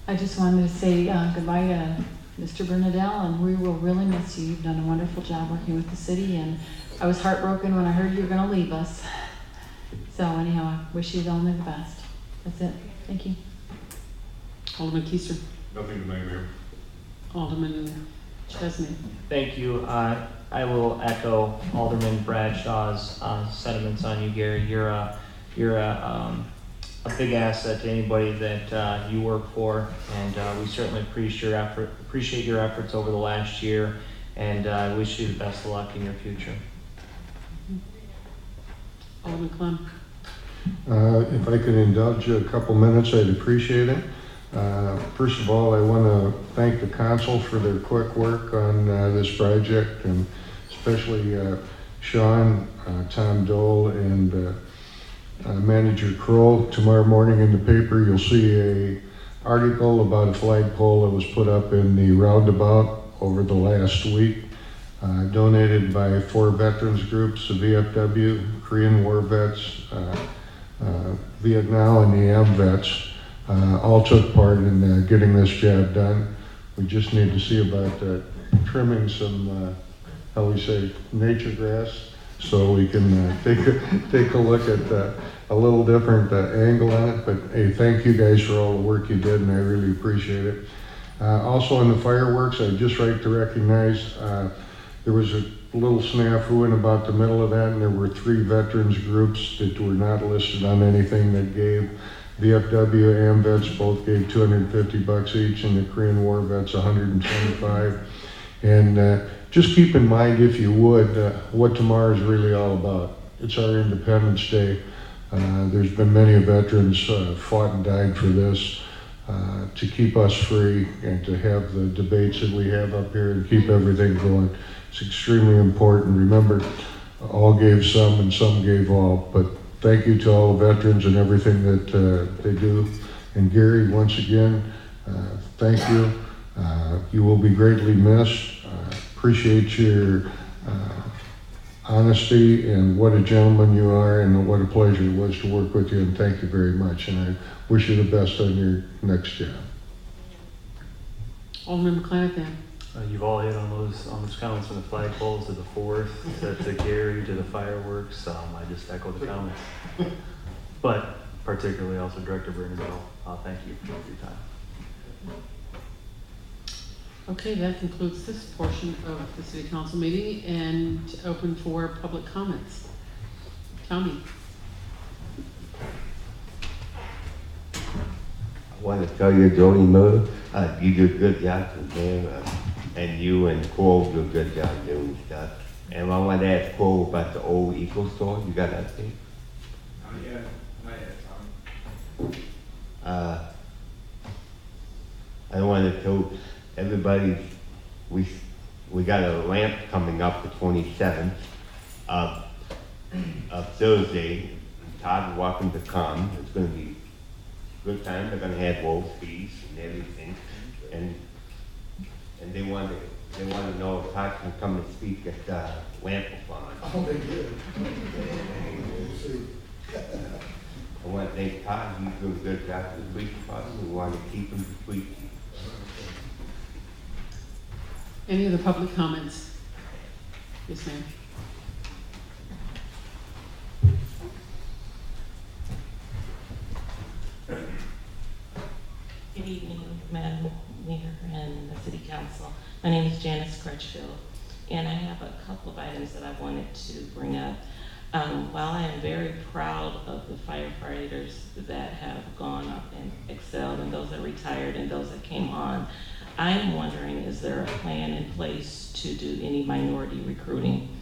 I just wanted to say goodbye to Mr. Bernadelle, and we will really miss you. You've done a wonderful job working with the city, and I was heartbroken when I heard you were going to leave us. So anyhow, I wish you only the best. That's it. Thank you. Alderman Keister. Nothing tonight, Mayor. Alderman Chesney. Thank you. I will echo Alderman Bradshaw's sentiments on you, Gary. You're a big asset to anybody that you work for, and we certainly appreciate your efforts over the last year, and I wish you the best of luck in your future. Alderman Clem. If I could indulge you a couple minutes, I'd appreciate it. First of all, I want to thank the council for their quick work on this project, and especially Sean, Tom Dole, and Manager Kroll. Tomorrow morning in the paper, you'll see a article about a flagpole that was put up in the roundabout over the last week, donated by 4 veterans groups, the VFW, Korean War vets, Vietnam, and the AMVETS. All took part in getting this job done. We just need to see about trimming some, how we say, nature grass, so we can take a look at a little different angle on it. But hey, thank you guys for all the work you did, and I really appreciate it. Also on the fireworks, I'd just like to recognize there was a little snafu in about the middle of that, and there were 3 veterans groups that were not listed on anything that gave. VFW, AMVETS both gave $250 each, and the Korean War vets $125. And just keep in mind, if you would, what tomorrow is really all about. It's our Independence Day. There's been many veterans fought and died for this, to keep us free and to have the debates that we have up here and keep everything going. It's extremely important. Remember, all gave some and some gave all, but thank you to all the veterans and everything that they do. And Gary, once again, thank you. You will be greatly missed. Appreciate your honesty and what a gentleman you are, and what a pleasure it was to work with you, and thank you very much. And I wish you the best on your next job. Alderman McClanahan. You've all hit on those comments, from the flagpoles to the 4th, to Gary, to the fireworks. I just echo the comments. But particularly also Director Bernadelle, thank you for your time. Okay, that concludes this portion of the City Council meeting, and open for public comments. Tommy. I want to tell you, Jody Miller, you do a good job there, and you and Cole do a good job doing stuff. And I want to ask Cole about the old Eco store. You got that thing? Yeah, not yet, Tom. I want to tell everybody we got a lamp coming up the 27th of Thursday. Todd's welcome to come. It's going to be a good time. They're going to have roast beef and everything, and they want to know if Todd can come and speak at the lamp-a-thon. Oh, they did. I want to thank Todd. He's doing a good job for the police department. We want to keep him sweet. Any other public comments? Yes, ma'am. Good evening, Madam Mayor and the City Council. My name is Janice Crutchfield, and I have a couple of items that I wanted to bring up. While I am very proud of the firefighters that have gone up and excelled, and those that retired and those that came on, I am wondering, is there a plan in place to do any minority recruiting?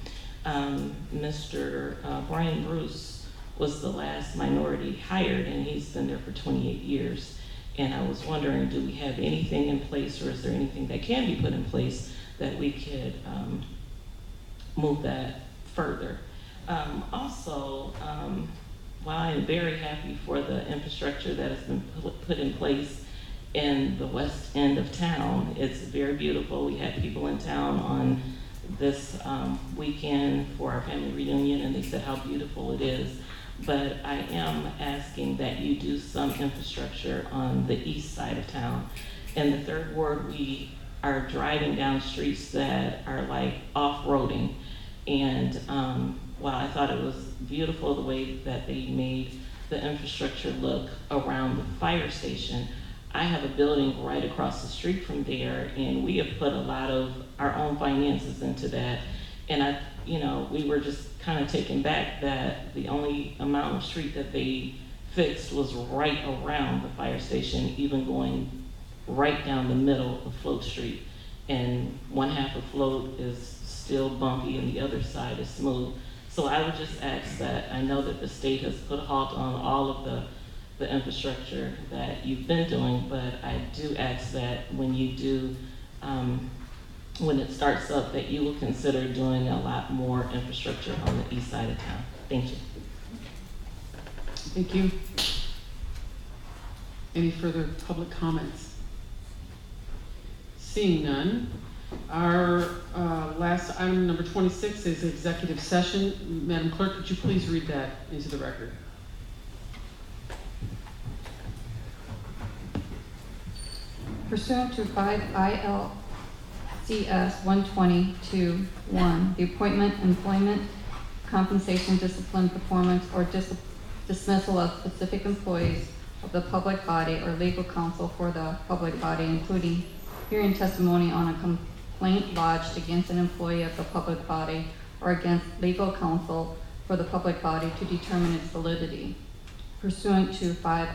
Mr. Brian Bruce was the last minority hired, and he's been there for 28 years. And I was wondering, do we have anything in place, or is there anything that can be put in place that we could move that further? Also, while I am very happy for the infrastructure that has been put in place in the west end of town, it's very beautiful. We had people in town on this weekend for our family reunion, and they said how beautiful it is. But I am asking that you do some infrastructure on the east side of town. In the third ward, we are driving down streets that are like off-roading. And while I thought it was beautiful the way that they made the infrastructure look around the fire station, I have a building right across the street from there, and we have put a lot of our own finances into that. And we were just kind of taken back that the only amount of street that they fixed was right around the fire station, even going right down the middle of Float Street. And one half of Float is still bumpy and the other side is smooth. So I would just ask that, I know that the state has put a halt on all of the infrastructure that you've been doing, but I do ask that when you do, when it starts up, that you will consider doing a lot more infrastructure on the east side of town. Thank you. Thank you. Any further public comments? Seeing none, our last item, number 26, is executive session. Madam Clerk, could you please read that into the record? Pursuant to 5 ILCS 120-1, the appointment, employment, compensation, discipline, performance, or dismissal of specific employees of the public body or legal counsel for the public body, including hearing testimony on a complaint lodged against an employee of the public body or against legal counsel for the public body to determine its validity. Pursuant to 5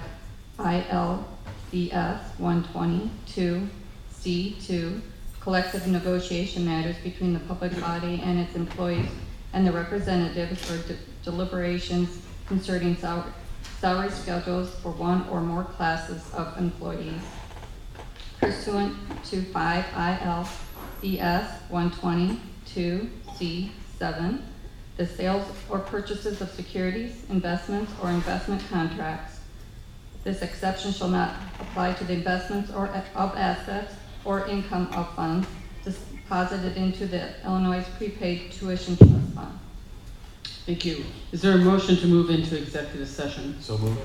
ILCS 120-2C2, collective negotiation matters between the public body and its employees and the representatives or deliberations concerning salary schedules for one or more classes of employees. Pursuant to 5 ILCS 120-2C7, the sales or purchases of securities, investments, or investment contracts. This exception shall not apply to the investments or of assets or income of funds deposited into the Illinois Prepaid Tuition Trust Fund. Thank you. Is there a motion to move into executive session? So moved.